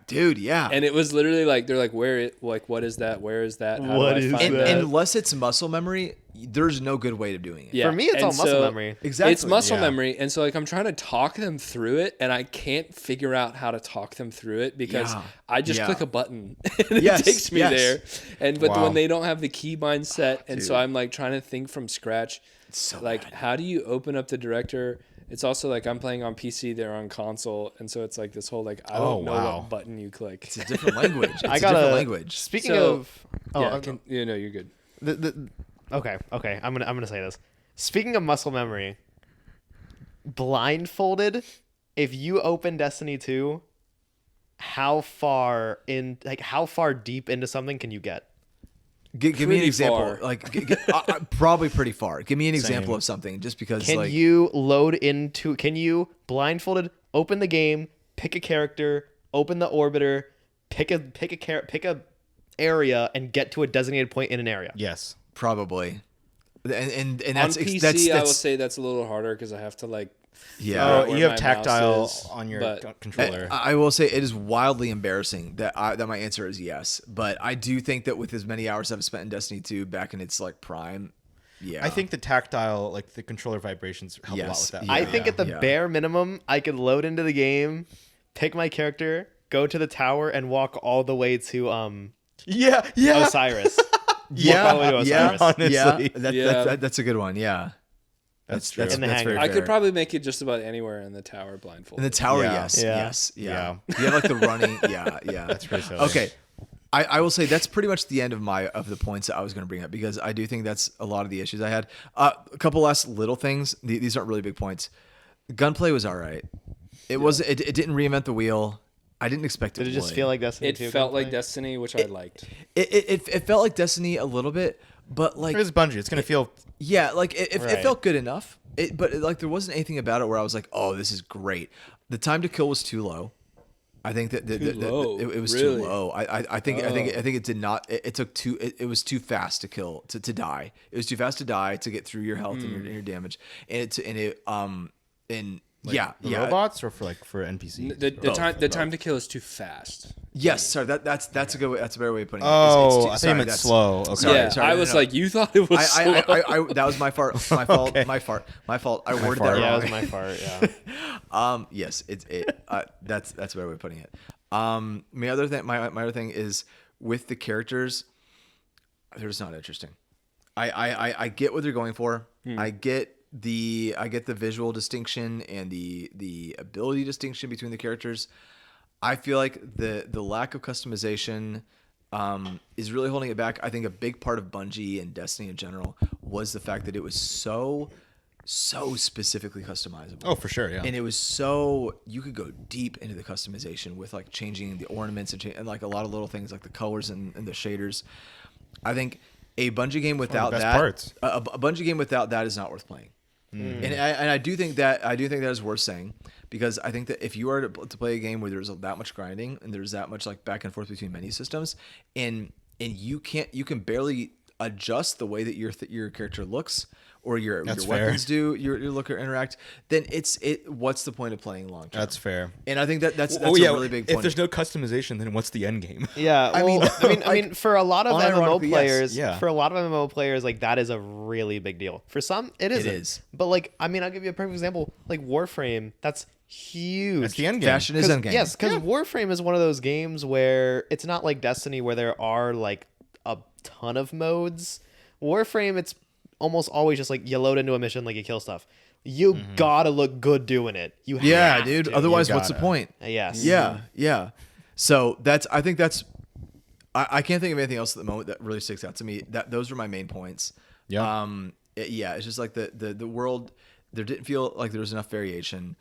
Dude, yeah. And it was literally like, they're like, what is that? Where is that? How What do I is find that? Unless it's muscle memory, there's no good way of doing it. Yeah. For me, it's And all muscle so memory. Exactly. It's muscle Yeah. memory. And so like I'm trying to talk them through it, and I can't figure out how to talk them through it because I just click a button and Yes, it takes me yes. there. But Wow. when they don't have the keybind set, and so I'm like trying to think from scratch, so like bad. how do you open up the director? It's also like I'm playing on PC, they're on console, and so it's like this whole like I don't know wow. what button you click. It's a different language. It's I a got different language. Speaking So- of, you're good. okay. I'm gonna say this. Speaking of muscle memory, blindfolded, if you open Destiny 2, how far deep into something can you get? Give me an Pretty example. far. Like, probably pretty far. Give me an example of something, just because. Can you blindfolded open the game, pick a character, open the orbiter, pick a area, and get to a designated point in an area? Yes. Probably. And On that's PC, I will say that's a little harder because I have to like. yeah. where you have my tactile mouse is, on your but- controller. I will say it is wildly embarrassing that my answer is yes, but I do think that with as many hours I've spent in Destiny 2 back in its like prime, I think the tactile, like the controller vibrations, help a lot Yes. with that. Yeah. I think at the Yeah. bare minimum, I could load into the game, pick my character, go to the tower, and walk all the way to Yeah. Osiris. Walk all the way to Osiris. honestly. That's a good one. Yeah, That's true. In the that's hangar. very I could fair. probably make it just about anywhere in the tower blindfolded. In the tower, Yeah. yes, Yeah. yes, yeah. You have like the running, yeah. That's pretty silly. Okay, I will say that's pretty much the end of the points that I was going to bring up, because I do think that's a lot of the issues I had. A couple last little things. These aren't really big points. Gunplay was all right. It didn't reinvent the wheel. I didn't expect it. Did it just feel like Destiny? It felt like Destiny, which I liked. It felt like Destiny a little bit, but like It's Bungie. It's gonna feel. yeah, like it Right. felt good enough. But like there wasn't anything about it where I was like, oh, this is great. The time to kill was too low. I think that low? it was Really? too low. I think it did not. It took too. It was too fast to kill to die. It was too fast to die to get through your health and your damage. Robots or for NPCs? The time to kill is too fast. Yes, sorry. That's a good way. That's a better way of putting it. Oh, I think you meant slow. Okay. Sorry, I was like, you thought it was slow. I that was my fault. My fault. Okay. My fault. I worded that Yeah, that wrong. was my fart. Yeah. Yes, that's a better way of putting it. My other thing is with the characters, they're just not interesting. I get what they're going for. I get the visual distinction and the ability distinction between the characters. I feel like the lack of customization is really holding it back. I think a big part of Bungie and Destiny in general was the fact that it was so specifically customizable. Oh, for sure, yeah. And it was so you could go deep into the customization with like changing the ornaments and like a lot of little things like the colors and the shaders. I think a Bungie game without best that, parts. a Bungie game without that is not worth playing. And I do think that is worth saying, because I think that if you are to play a game where there's that much grinding and there's that much like back and forth between menu systems, and you can barely adjust the way that your character looks or your weapons do your look or interact, then what's the point of playing long term? That's fair. And I think that's a really big point. If there's no customization, then what's the end game? Yeah, well, I mean, for a lot of MMO unironically, players, yes. Yeah. for a lot of MMO players, like that is a really big deal. For some, it isn't. is. But like, I mean, I'll give you a perfect example. Like Warframe, that's huge. That's the end game. Fashion is endgame. Yes, because Warframe is one of those games where it's not like Destiny, where there are like a ton of modes. Warframe, it's almost always just like you load into a mission, like you kill stuff. You gotta look good doing it. You have dude. to. Otherwise, You what's the gotta. point? Yes. Yeah. So I think that's. I can't think of anything else at the moment that really sticks out to me. Those were my main points. Yeah. It's just like the world. There didn't feel like there was enough variation.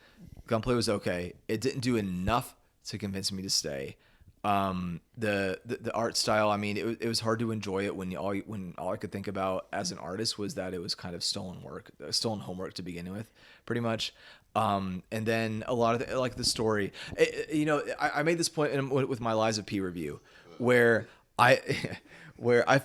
Gunplay was okay. It didn't do enough to convince me to stay. The art style, I mean, it was hard to enjoy it when all I could think about as an artist was that it was kind of stolen homework to begin with, pretty much. And then a lot of the story, I made this point with my Lies of P review where I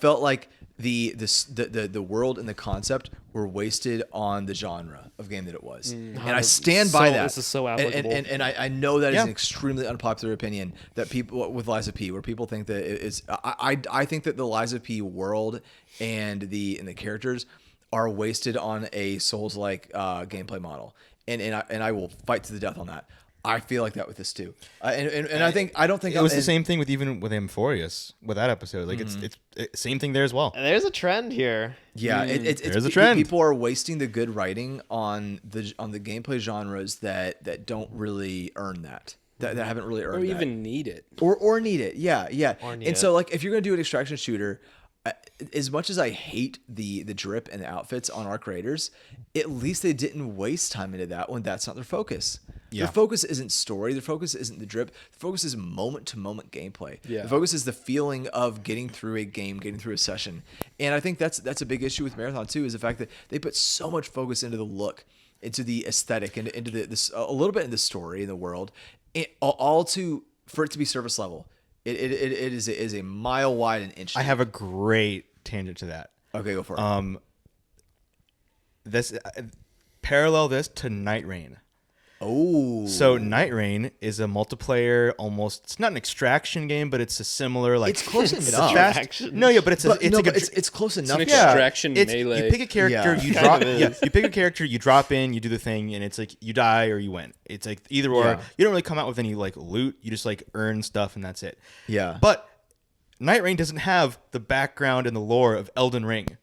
felt like the world and the concept were wasted on the genre of game that it was, and I stand by that. This is so applicable. And I know that is an extremely unpopular opinion that people with Lies of P, where people think that it's. I think that the Lies of P world and the characters are wasted on a Souls-like gameplay model, and I will fight to the death on that. I feel like that with this too, and I don't think It was the same thing with Amphorius with that episode. Like it's same thing there as well. There's a trend here. Yeah, There's a trend. People are wasting the good writing on the gameplay genres that don't really earn that haven't really earned Or that. even need it. or need it. Yeah. Or need And so it. like if you're gonna do an extraction shooter, as much as I hate the drip and the outfits on our creators, at least they didn't waste time into that when that's not their focus. Yeah. Their focus isn't story. Their focus isn't the drip. The focus is moment to moment gameplay. Yeah. The focus is the feeling of getting through a game, getting through a session. And I think that's a big issue with Marathon too, is the fact that they put so much focus into the look, into the aesthetic, and into this a little bit in the story in the world, all for it to be service level. It is a mile wide and inch deep. I have a great tangent to that. Okay, go for it. This parallel this to Night Rain. Oh, So Night Rain is a multiplayer, almost. It's not an extraction game, but it's a similar like. It's close it's enough. Extraction. No, yeah, but it's it's close enough. an extraction melee. You pick a character, Yeah. you Kind drop. of is. Yeah, you pick a character, you drop in, you do the thing, and it's like you die or you win. It's like either or. Yeah. You don't really come out with any like loot. You just like earn stuff, and that's it. Yeah. But Night Rain doesn't have the background and the lore of Elden Ring.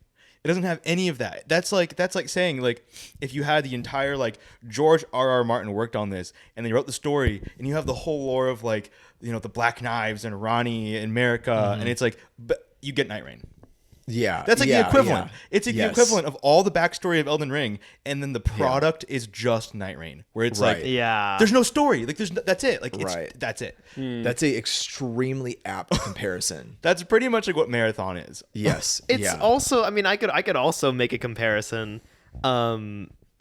It doesn't have any of that. That's like saying like if you had the entire like George R.R. Martin worked on this and they wrote the story and you have the whole lore of like the Black Knives and Ronnie and America and it's like but you get Night Rain. Yeah, That's like the equivalent. Yeah. It's like the equivalent of all the backstory of Elden Ring, and then the product is just Night Rain, where it's like, there's no story. Like that's it. Like that's it. That's a extremely apt comparison. That's pretty much like what Marathon is. Yes, It's also, I mean, I could also make a comparison.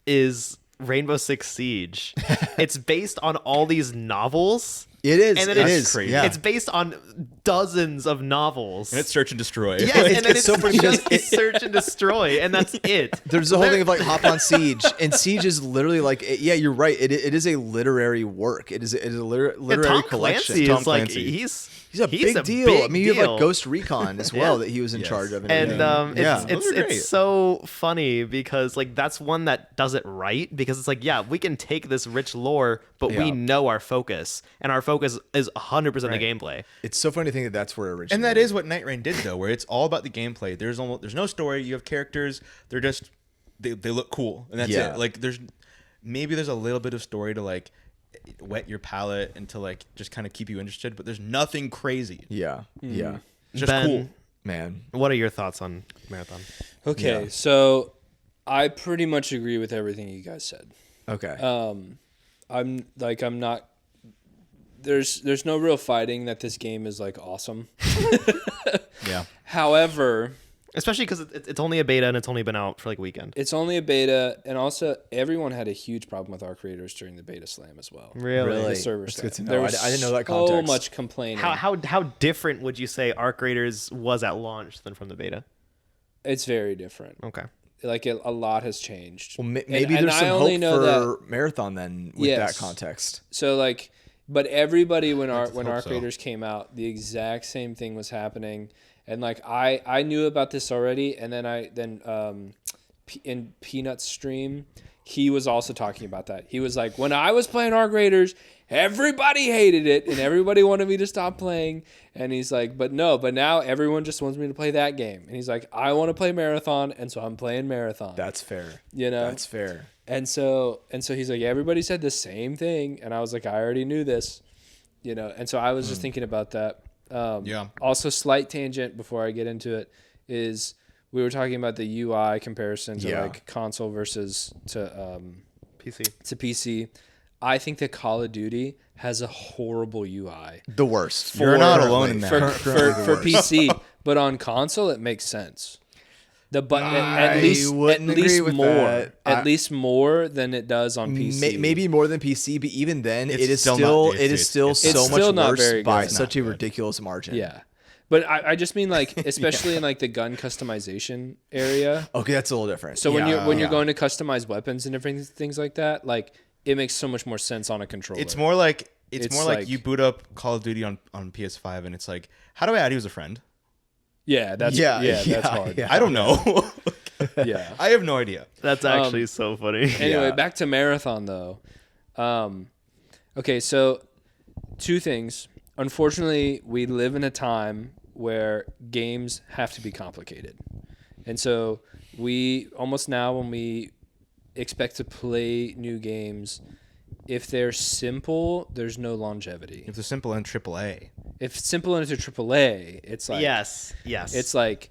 Is Rainbow Six Siege? It's based on all these novels. It is. And then it it's is. crazy. Yeah. It's based on dozens of novels. And it's search and destroy. Yes, It's- and then it's so funny because just search and destroy, and that's it. There's the whole thing of like hop on Siege, and Siege is literally like, yeah, you're right. It is a literary work. It is a literary Tom collection. Clancy Tom is like Clancy. he's a big deal. big I mean, you have like deal. Ghost Recon as well Yeah. that he was in charge of. And everything. it's Those are great. it's so funny because like that's one that does it right because it's like we can take this rich lore but we Yeah. know our focus and our focus is 100% the gameplay. It's so funny to think that that's where it originated. And that is what Night Rain did, though, where it's all about the gameplay. There's no story. You have characters. They're just they look cool, and that's it. Like there's a little bit of story to like whet your palate and to like just kind of keep you interested, but there's nothing crazy. Yeah. Yeah. It's just Ben, cool. Man. What are your thoughts on Marathon? Okay, Yeah. so I pretty much agree with everything you guys said. Okay. I'm not. There's no real fighting that this game is like awesome. Yeah. However, Especially because it's only a beta and it's only been out for like a weekend. it's only a beta, and also everyone had a huge problem with our creators during the beta slam as well. Really? The server That's slam. good to know. There I was didn't know that so context. much complaining. How different would you say Arc Raiders was at launch than from the beta? It's very different. Okay. Like a lot has changed. Well, maybe And there's I some only hope know for Marathon then with Yes. that context. So like, but everybody when our hope so. creators came out, the exact same thing was happening, and like I knew about this already, and then in Peanut's stream, he was also talking about that. He was like, when I was playing Arc Raiders, everybody hated it, and everybody wanted me to stop playing, and he's like, but now everyone just wants me to play that game, and he's like, I want to play Marathon, and so I'm playing Marathon. That's fair. You know? That's fair. And so he's like, everybody said the same thing, and I was like, I already knew this, and so I was just thinking about that. Yeah. Also, slight tangent before I get into it is we were talking about the UI comparison to like console versus to PC. I think that Call of Duty has a horrible UI The worst. You're not alone in that. for PC, but on console it makes sense. The button at least wouldn't agree with more that. at least more than it does on PC. Maybe more than PC, but even then, It's it is still still not- it is still it's so still much not worse very by good. such a ridiculous margin. Yeah. But I just mean like especially in like the gun customization area. Okay, that's a little different. So when Yeah, you're yeah. going to customize weapons and different things like that, like it makes so much more sense on a controller. It's more like It's more like like- you boot up Call of Duty on PS5 and it's like, how do I add you as a friend? that's hard. yeah. I don't know. Yeah. I have no idea. That's actually so funny. Anyway, Yeah. back to Marathon though. Okay, so two things. Unfortunately, we live in a time where games have to be complicated. And so we almost now when we expect to play new games, if they're simple, there's no longevity. If they're simple and AAA. If it's simple into AAA, it's like yes. it's like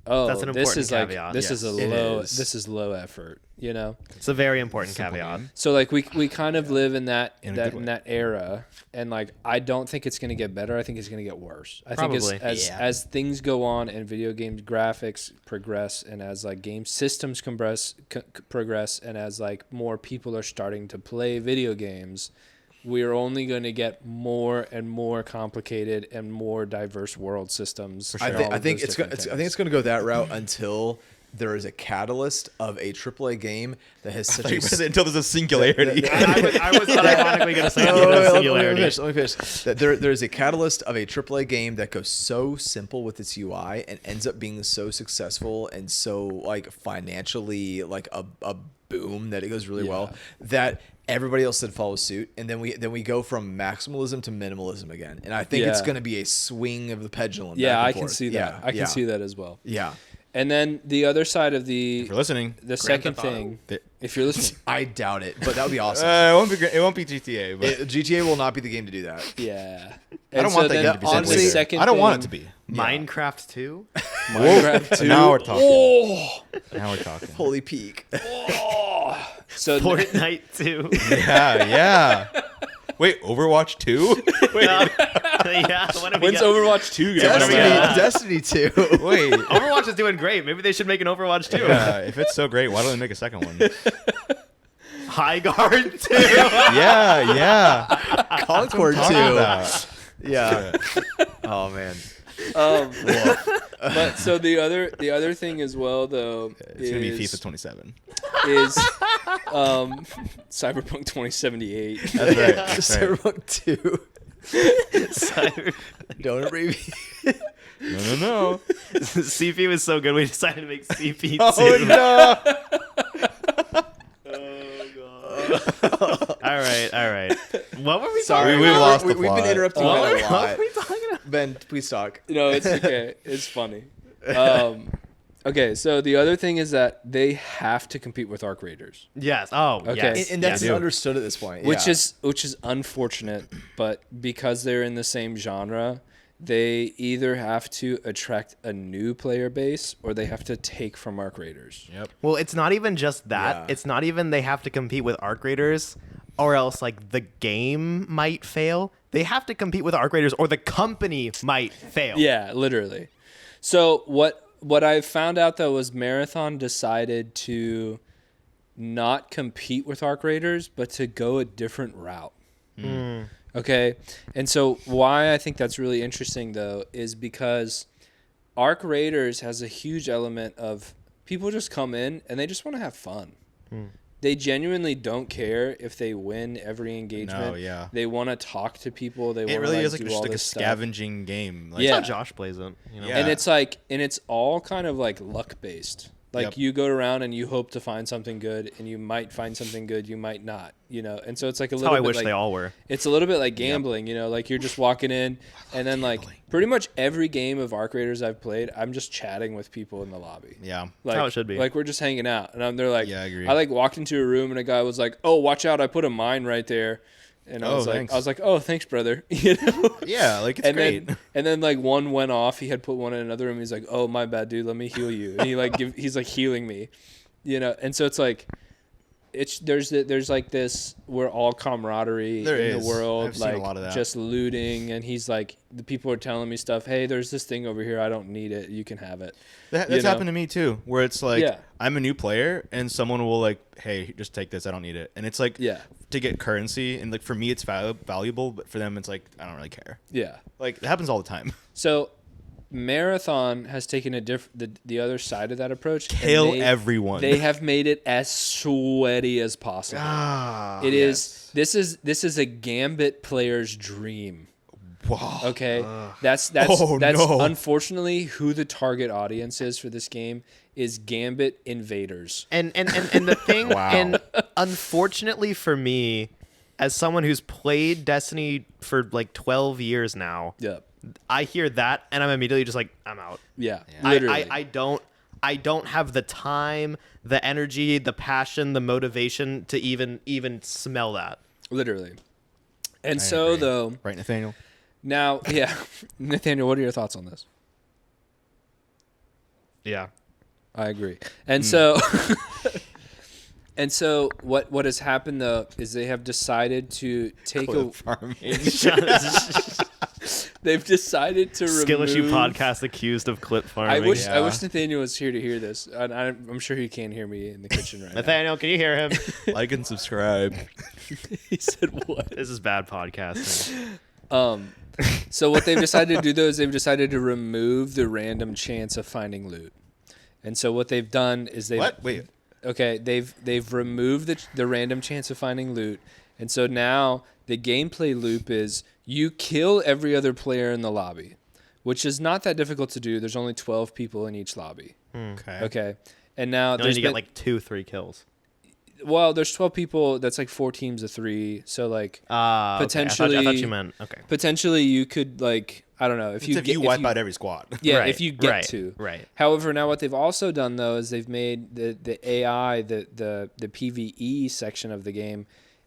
That's an this important is like caveat. this is a It low is. this is low effort, It's a very important caveat. So like we kind of live in that In a good way. in that era, and like I don't think it's gonna get better. I think it's gonna get worse. I think Probably. as things go on and video games graphics progress, and as like game systems progress, and as like more people are starting to play video games, we're only going to get more and more complicated and more diverse world systems. I think it's going to go that route until there is a catalyst of a AAA game that has such a Until there's a singularity. I was ironically going to say singularity. Let me finish. That there's a catalyst of a AAA game that goes so simple with its UI and ends up being so successful and so like financially like a boom that it goes really well that everybody else said follow suit, and then we go from maximalism to minimalism again. And I think it's going to be a swing of the pendulum. Yeah, back and I can forth. see that. I can see that as well. Yeah. And then the other side of the If you're listening, the second thing, if you're listening, I doubt it, but that would be awesome. it won't be GTA, but GTA will not be the game to do that. yeah. I don't want that game to be honestly, honestly, second I don't want it to thing- be. Minecraft 2? Minecraft 2. Now we're talking. Oh, Now we're talking. Holy peak. so Fortnite 2? Yeah. Wait, Overwatch 2? Yeah. When when's Overwatch 2 gonna come out? Destiny 2. Wait. Overwatch is doing great. Maybe they should make an Overwatch 2. Yeah, if it's so great, why don't they make a second one? High Guard 2. Yeah. Concord 2. Talking about. Yeah. Oh man. But so the other thing as well though It's gonna be FIFA 27. is Cyberpunk 2078. That's right. That's right. Cyberpunk 2. Don't abbreviate. No. CP was so good we decided to make CP 2. Oh no. All right. What were we Sorry, talking we about? lost the We've been plot. interrupting What Ben were a lot. we talking about? Ben, please talk. No, it's okay. It's funny. Okay, so the other thing is that they have to compete with Arc Raiders, Yes. Oh, Okay. yes. And that's Yeah. understood at this point. which yeah. is unfortunate. But because they're in the same genre, they either have to attract a new player base or they have to take from Arc Raiders. Yep. Well, it's not even just that. Yeah. It's not even they have to compete with Arc Raiders or else like the game might fail. They have to compete with Arc Raiders or the company might fail. Yeah, literally. So what I found out though was Marathon decided to not compete with Arc Raiders, but to go a different route. Okay, and so why I think that's really interesting though is because Arc Raiders has a huge element of people just come in and they just want to have fun. They genuinely don't care if they win every engagement. No, yeah. They want to talk to people. They want It really to is like do just all like a this stuff. scavenging game. Like, Yeah. That's how Josh plays it. You know? Yeah. And it's like, and it's all kind of like luck based. Like Yep. you go around and you hope to find something good, and you might find something good, you might not, And so it's like a That's little how I bit wish like, they all were. it's a little bit like gambling, Like you're just walking in, and then like pretty much every game of Arc Raiders I've played, I'm just chatting with people in the lobby. yeah. Like, how it should be. Like we're just hanging out, and they're like, Yeah, I agree. I like walked into a room and a guy was like, "Oh, watch out! I put a mine right there," and Oh, thanks. I was like, "Oh, thanks, brother," Yeah, like it's and great. then like one went off. He had put one in another room. He's like, "Oh, my bad, dude. Let me heal you." And he's like healing me, And so it's like, there's like this. We're all camaraderie There in is. the world, I've seen like a lot of that. just looting. And he's like, the people are telling me stuff. Hey, there's this thing over here. I don't need it. You can have it. That's happened to me too, where it's like Yeah. I'm a new player and someone will like, hey, just take this. I don't need it. And it's like Yeah. to get currency. And like for me, it's valuable, but for them, it's like I don't really care. Yeah. Like it happens all the time. So Marathon has taken the other side of that approach. and Kill everyone. They have made it as sweaty as possible. Ah, It is. This is a Gambit player's dream. Wow. Okay, that's Oh, no. unfortunately who the target audience is for this game is Gambit invaders. And the thing, Wow. and unfortunately for me, as someone who's played Destiny for like 12 years now, Yep. I hear that and I'm immediately just like, I'm out. Yeah. Yeah. Literally. I don't have the time, the energy, the passion, the motivation to even smell that. Literally. And I so agree. though Right, Nathaniel? now, yeah, Nathaniel, what are your thoughts on this? Yeah. I agree. And so and so what has happened though is they have decided to take Farming. they've decided to Skill issue remove podcast accused of clip farming. I wish Yeah. Nathaniel was here to hear this. And I'm sure he can't hear me in the kitchen right Nathaniel, can you hear him? Like and subscribe. now. He said what? This is bad podcasting. So what they've decided to do though is they've decided to remove the random chance of finding loot. And so what they've done is What? Wait. Okay, they've removed the random chance of finding loot, and so now the gameplay loop is you kill every other player in the lobby, which is not that difficult to do. There's only 12 people in each lobby. Okay. Okay, and now You only there's need to been, get like 2-3 kills. Well, there's 12 people. That's like 4 teams of 3. So like potentially, I thought you meant okay. Potentially, you could like I don't know if you wipe out every squad. Yeah, Right, if you get right, to. right. However, now what they've also done though is they've made the AI the PvE section of the game.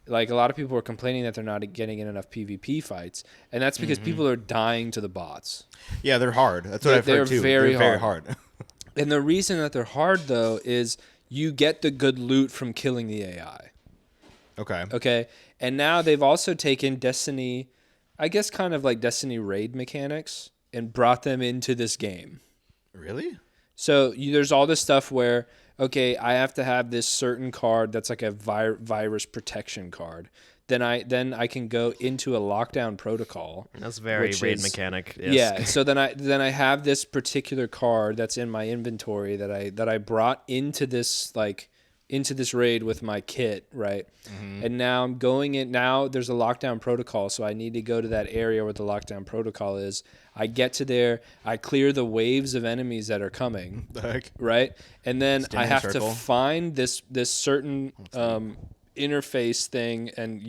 Like a lot of people are complaining that they're not getting in enough PvP fights, and that's because people are dying to the bots. Yeah, they're hard. That's what I've heard too. Very they're very hard. And the reason that they're hard though is you get the good loot from killing the AI. Okay. And now they've also taken Destiny, I guess kind of like Destiny raid mechanics, and brought them into this game. Really? So there's all this stuff where, okay, I have to have this certain card that's like a virus protection card. Then I can go into a lockdown protocol. That's very raid mechanic. Yeah. So then I have this particular card that's in my inventory that I brought into this raid with my kit, right? Mm-hmm. And now I'm going in. Now there's a lockdown protocol, so I need to go to that area where the lockdown protocol is. I get to there. I clear the waves of enemies that are coming. The heck? Right? And then Stand I have circle. to find this certain interface thing and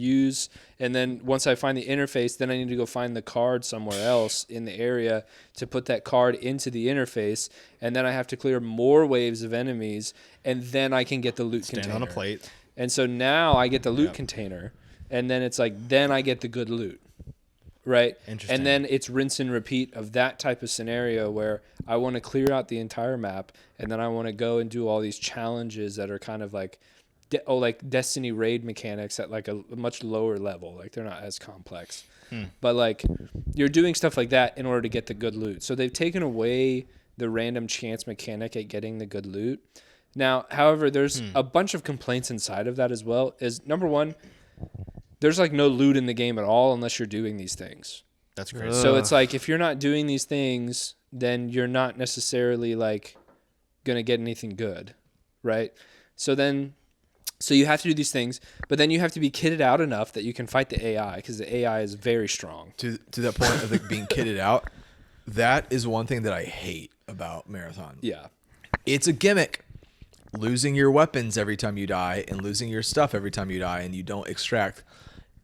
then once I find the interface, then I need to go find the card somewhere else in the area to put that card into the interface, and then I have to clear more waves of enemies, and then I can get the loot container. Stand on a plate. And so now I get the loot container, and then it's like then I get the good loot. Right? Interesting. And then it's rinse and repeat of that type of scenario where I want to clear out the entire map, and then I want to go and do all these challenges that are kind of like like Destiny raid mechanics at like a much lower level. Like they're not as complex. But like you're doing stuff like that in order to get the good loot. So they've taken away the random chance mechanic at getting the good loot. Now, however, there's a bunch of complaints inside of that as well. Is number one, there's like no loot in the game at all unless you're doing these things. That's crazy. So it's like if you're not doing these things, then you're not necessarily like going to get anything good, right? So you have to do these things, but then you have to be kitted out enough that you can fight the AI because the AI is very strong. To that point of like being kitted out, that is one thing that I hate about Marathon. Yeah. It's a gimmick. Losing your weapons every time you die and losing your stuff every time you die and you don't extract.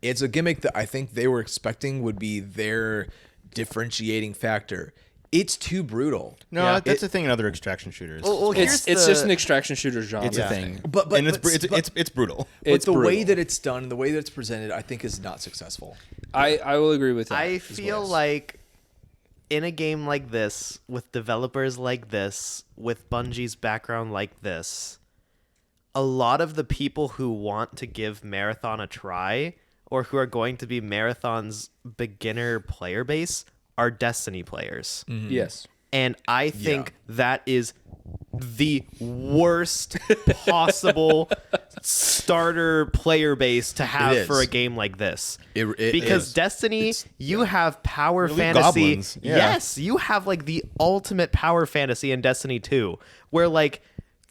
It's a gimmick that I think they were expecting would be their differentiating factor. It's too brutal. No, that's the thing in other extraction shooters. Well, It's just an extraction shooter genre. It's a thing. But It's brutal. But the way that it's done, the way that it's presented, I think is not successful. I will agree with that. I feel like in a game like this, with developers like this, with Bungie's background like this, a lot of the people who want to give Marathon a try or who are going to be Marathon's beginner player base are Destiny players. Mm-hmm. Yes. And I think that is the worst possible starter player base to have for a game like this. Because is. Destiny, you have power Elite fantasy. goblins. Yeah. Yes, you have like the ultimate power fantasy in Destiny 2, where like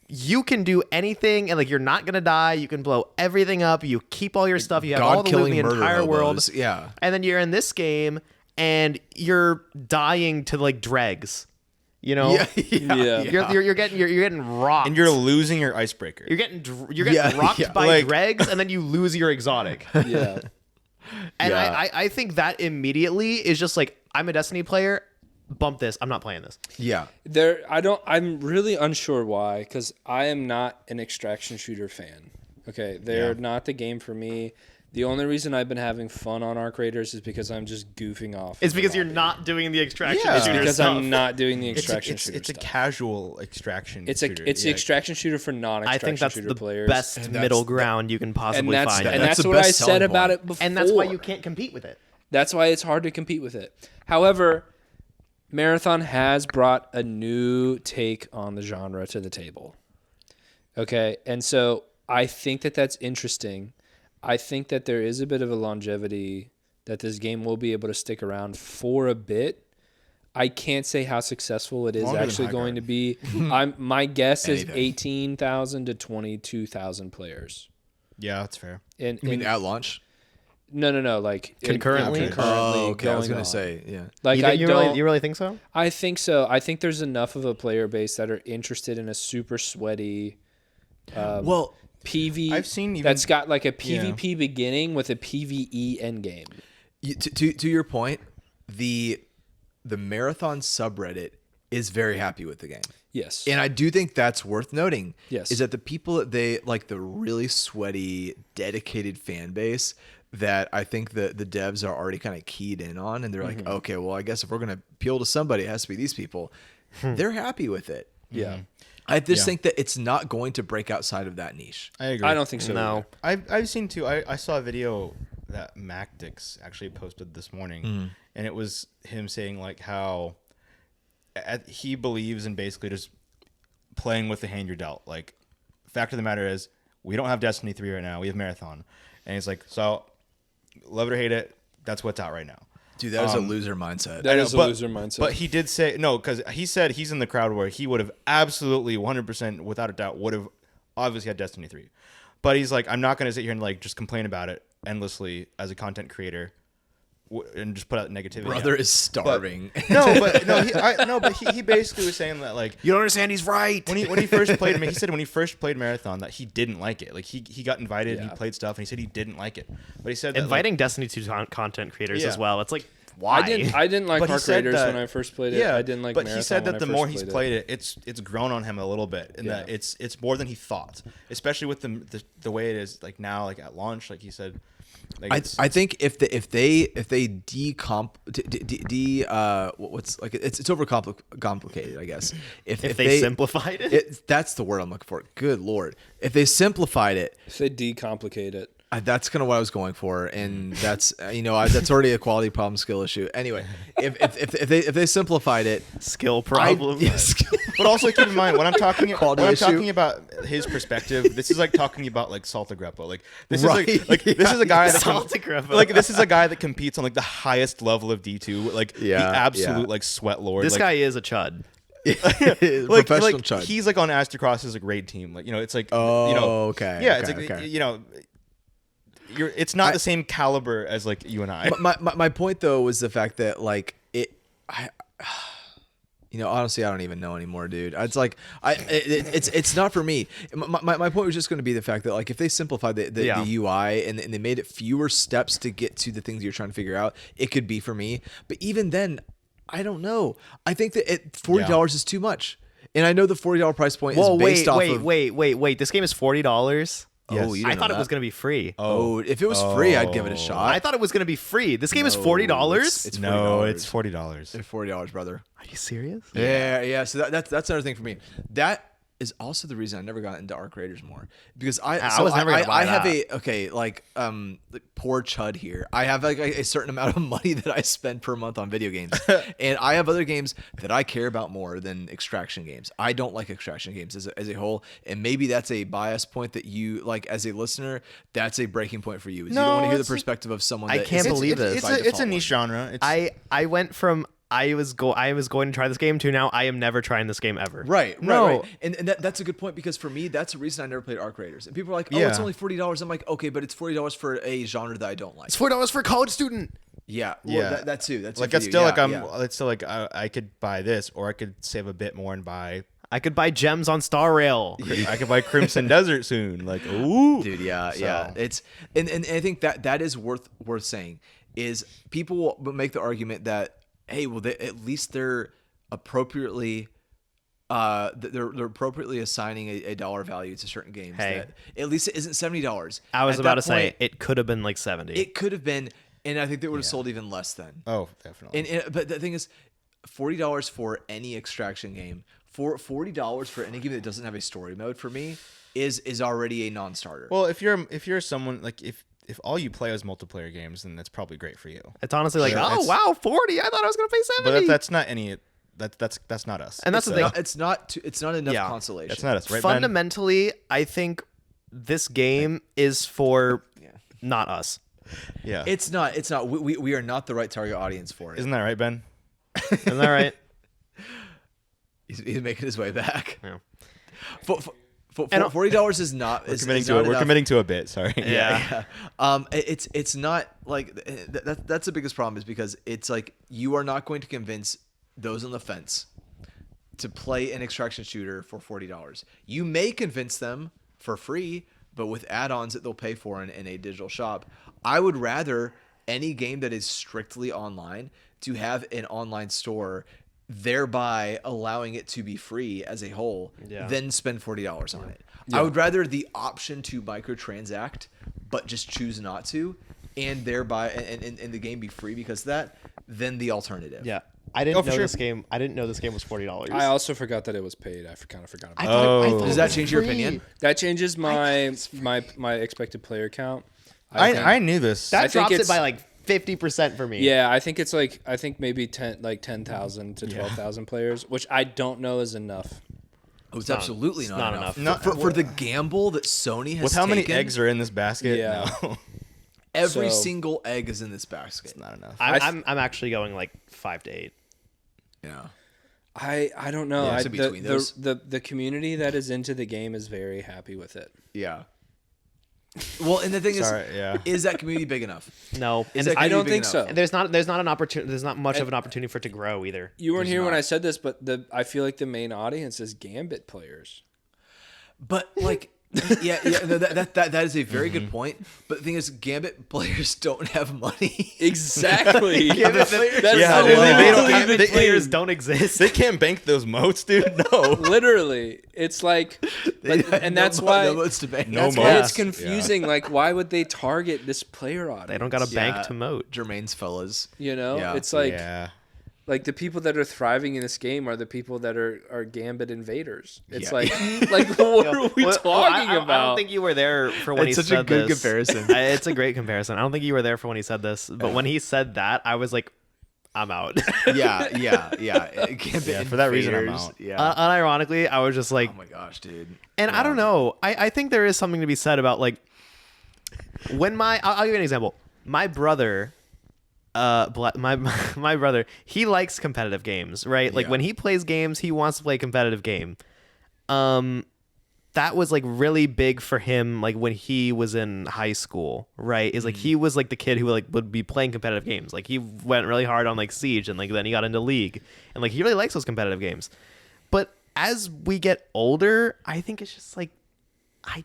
you can do anything and like you're not gonna die. You can blow everything up. You keep all your stuff. You have all the loot in the entire world. Yeah. And then you're in this game and you're dying to like dregs. You know, Yeah. You're getting rocked, And you're losing your icebreaker. you're getting rocked by like- dregs, and then you lose your exotic. Yeah. And Yeah. I think that immediately is just like, I'm a Destiny player. Bump this. I'm not playing this. Yeah. I'm really unsure why, because I am not an extraction shooter fan. Okay, they're not the game for me. The only reason I've been having fun on Arc Raiders is because I'm just goofing off. It's because you're not doing the extraction Yeah. shooter because stuff. I'm not doing the It's extraction shooter a stuff. casual extraction shooter. It's the extraction shooter for I non-extraction think that's shooter the players. best And middle ground you can possibly find. and That's that's the what I best said selling about point. it before. And that's why you can't compete with it. That's why it's hard to compete with it. However, Marathon has brought a new take on the genre to the table. Okay, and so I think that that's interesting. I think that there is a bit of a longevity that this game will be able to stick around for a bit. I can't say how successful it is Longer than actually High going Guard. to be. My guess is Anything. 18,000 to 22,000 players. Yeah, that's fair. And, You mean at launch? no, like Concurrently? Oh, okay. I was going gonna on. say, yeah. Like you really think so? I think so. I think there's enough of a player base that are interested in a super sweaty. Well, I've seen that's got like a PvP beginning with a PvE end game. To your point, the Marathon subreddit is very happy with the game. Yes. And I do think that's worth noting. Yes. Is that the people that they like, the really sweaty, dedicated fan base that I think the devs are already kind of keyed in on, and they're like, okay, well, I guess if we're going to appeal to somebody, it has to be these people. They're happy with it. Yeah. I just think that it's not going to break outside of that niche. I agree. I don't think so. No. I've seen too. I saw a video that Macdix actually posted this morning, and it was him saying like how he believes in basically just playing with the hand you're dealt. Like, fact of the matter is, we don't have Destiny 3 right now. We have Marathon, and he's like, so love it or hate it, that's what's out right now. Dude, that is a loser mindset. That is a loser mindset. But he did say no, because he said he's in the crowd where he would have absolutely 100% without a doubt would have obviously had Destiny 3. But he's like, I'm not going to sit here and like just complain about it endlessly as a content creator and just put out negativity. Brother is starving. But he basically was saying that like, You don't understand. He's right. when he first played, he said when he first played Marathon that he didn't like it. Like he got invited and he played stuff and he said he didn't like it. But he said that, Inviting Destiny 2 content creators Yeah. as well. It's like, why? I didn't like But he Arc said Raiders that- when I first played it. Yeah, I didn't like But Marathon he said when that I the first more he's played played it, it's grown on him a little bit, and that Yeah. it's more than he thought. Especially with the way it is like now, like at launch, like he said. Like I think if they what's like it's overcomplicated, I guess. If they simplified it? that's the word I'm looking for. Good Lord. If they simplified it, If they decomplicate it. that's kind of what I was going for, and that's that's already a quality problem skill issue. Anyway, if they simplified it, Skill problem. But also keep in mind when I'm talking Quality issue. talking about his perspective, this is like talking about like Saltagreppo. Like this Right. is like this is a guy that Saltagreppo. like this is a guy that competes on like the highest level of D2, like the Yeah, absolute yeah. like sweat lord. This like, guy is a chud. Professional chud. He's like on Astrocross's like raid team. Like it's like okay. Yeah, okay, it's like okay. it's not the same caliber as like you and I. My point though was the fact that like honestly, I don't even know anymore, dude. It's like it's not for me. My point was just going to be the fact that like if they simplified the UI and they made it fewer steps to get to the things you're trying to figure out, it could be for me. But even then, I don't know. I think that $40 is too much, and I know the $40 price point is based off of. Wait. This game is $40. Yes. Oh, I thought it was gonna be free. Oh, if it was free, I'd give it a shot. I thought it was gonna be free. This game is $40. It's No, it's $40. $40. It's $40, brother. Are you serious? Yeah. So that's another thing for me. That is also the reason I never got into Arc Raiders more, because I was never gonna buy have that. like poor chud here. I have like a certain amount of money that I spend per month on video games, and I have other games that I care about more than extraction games. I don't like extraction games as a whole, and maybe that's a bias point that you like as a listener. That's a breaking point for you. Is you don't want to hear the perspective of someone. I that can't is- believe this. It's a niche genre. It's, I went from I was going to try this game to now I am never trying this game ever. Right. And that's a good point, because for me, that's the reason I never played Arc Raiders. And people are like, oh, it's only $40. I'm like, okay, but it's $40 for a genre that I don't like. It's $4 for a college student. Yeah. Well, Yeah. that too. That's like for it's you. still Yeah, like it's still like I could buy this, or I could save a bit more and buy. I could buy gems on Star Rail. I could buy Crimson Desert soon. Like ooh, dude. Yeah. So- Yeah. It's and I think that is worth saying. Is people will make the argument that, hey, well, at least they're appropriately. They're appropriately assigning a dollar value to certain games. Hey. That at least it isn't $70. I was At about that to say point, it could have been like 70. it could have been, and I think they would have sold even less then. Oh, definitely. But the thing is, $40 for any extraction game, for $40 for any game that doesn't have a story mode, for me is already a non-starter. Well, if you're someone like if all you play is multiplayer games, then that's probably great for you. It's honestly like, Yeah, oh it's- wow, 40. I thought I was gonna pay 70. But that's not any. That's not us. And that's the thing. It's not enough Yeah. consolation. That's not us, right? Ben? Fundamentally, I think this game is for not us. Yeah. It's not. We are not the right target audience for it. Isn't that right, Ben? Isn't that right? He's making his way back. Yeah. $40 is not. We're is committing not to it. We're enough. committing to a bit. Sorry. Yeah. It's not like that's the biggest problem, is because it's like you are not going to convince those on the fence to play an extraction shooter for $40. You may convince them for free, but with add-ons that they'll pay for in a digital shop. I would rather any game that is strictly online to have an online store, thereby allowing it to be free as a whole, than spend $40 on it. Yeah. I would rather the option to microtransact, but just choose not to, and thereby and the game be free because of that, than the alternative. Yeah. I didn't know this game. I didn't know this game was $40. I also forgot that it was paid. I kind of forgot about I thought does that change your opinion? That changes my expected player count. I knew this. That drops it by like 50% for me. Yeah, I think it's like maybe 10,000 to 12,000 players, which I don't know is enough. Oh, it's absolutely not enough. Not, for the gamble that Sony has with how many taken, eggs are in this basket? Yeah. No. Every single egg is in this basket. It's not enough. I'm actually going like 5 to 8. Yeah. I don't know. Yeah, between those. The community that is into the game is very happy with it. Yeah. Well, and the thing is that community big enough? No, I don't think so. There's not an opportunity. There's not much of an opportunity for it to grow either. You weren't here when I said this, but I feel like the main audience is Gambit players. But like, that is a very good point. But the thing is, Gambit players don't have money. Exactly. Gambit players don't exist. They can't bank those moats, dude. No. Literally, it's like, and that's why it's confusing. Like, why would they target this player audience? They don't got a bank to moat. Jermaine's fellas. You know, it's like. Yeah. Like the people that are thriving in this game are the people that are Gambit invaders. It's like what are we talking about? I don't think you were there for when he said this. It's such a good comparison. It's a great comparison. I don't think you were there for when he said this, but when he said that, I was like, I'm out. Yeah. Gambit for that reason, I'm out. Yeah. Unironically, I was just like, oh my gosh, dude. And I don't know. I think there is something to be said about like when I'll give you an example. My brother. My brother, he likes competitive games, right? Like when he plays games, he wants to play a competitive game. That was like really big for him, like when he was in high school, right? Is like he was like the kid who like would be playing competitive games. Like he went really hard on like Siege, and like then he got into League, and like he really likes those competitive games. But as we get older, I think it's just like I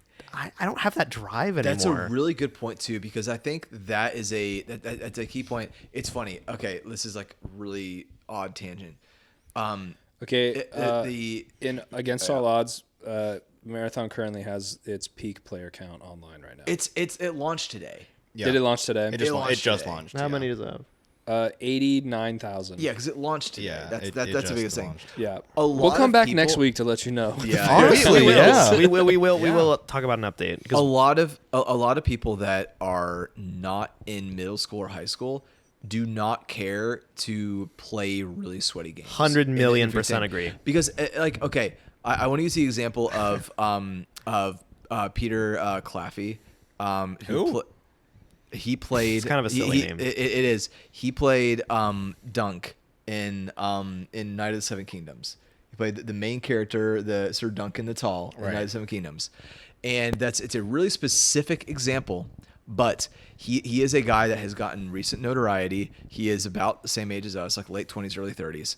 don't have that drive anymore. That's a really good point too, because I think that's a key point. It's funny. Okay, this is like really odd tangent. In Against All Odds, Marathon currently has its peak player count online right now. It launched today. Yeah. Did it launch today? It just launched. How many does it have? 89,000. Yeah, because it launched today. Yeah, that's the biggest thing. Yeah, we'll come back next week to let you know. Yeah, honestly, we will talk about an update. A lot of people that are not in middle school or high school do not care to play really sweaty games. 100 million % agree. Because like, okay, I want to use the example of Peter Claffey, who. He played. It's kind of a silly name. It is. He played Dunk in Night of the Seven Kingdoms. He played the main character, the Sir Duncan the Tall, in Night of the Seven Kingdoms, and it's a really specific example. But he is a guy that has gotten recent notoriety. He is about the same age as us, like late 20s, early 30s.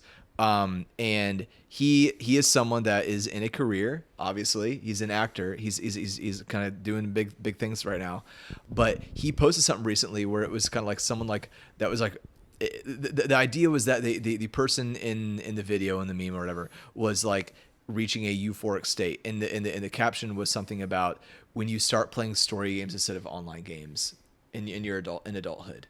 And he is someone that is in a career. Obviously, he's an actor. He's kind of doing big things right now. But he posted something recently where it was kind of like someone like that was like the idea was that the person in the video, in the meme or whatever, was like reaching a euphoric state. And the caption was something about when you start playing story games instead of online games in adulthood.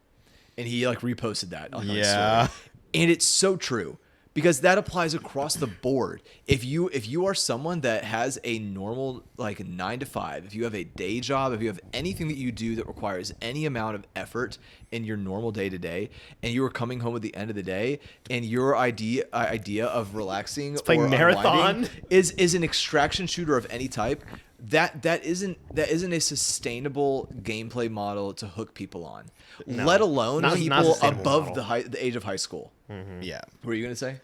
And he like reposted that. On his story. And it's so true. Because that applies across the board. If you are someone that has a normal like 9 to 5, if you have a day job, if you have anything that you do that requires any amount of effort in your normal day to day, and you are coming home at the end of the day, and your idea of relaxing or marathon is an extraction shooter of any type, that isn't a sustainable gameplay model to hook people on. No, let alone people above the age of high school. Mm-hmm. Yeah. What were you gonna say?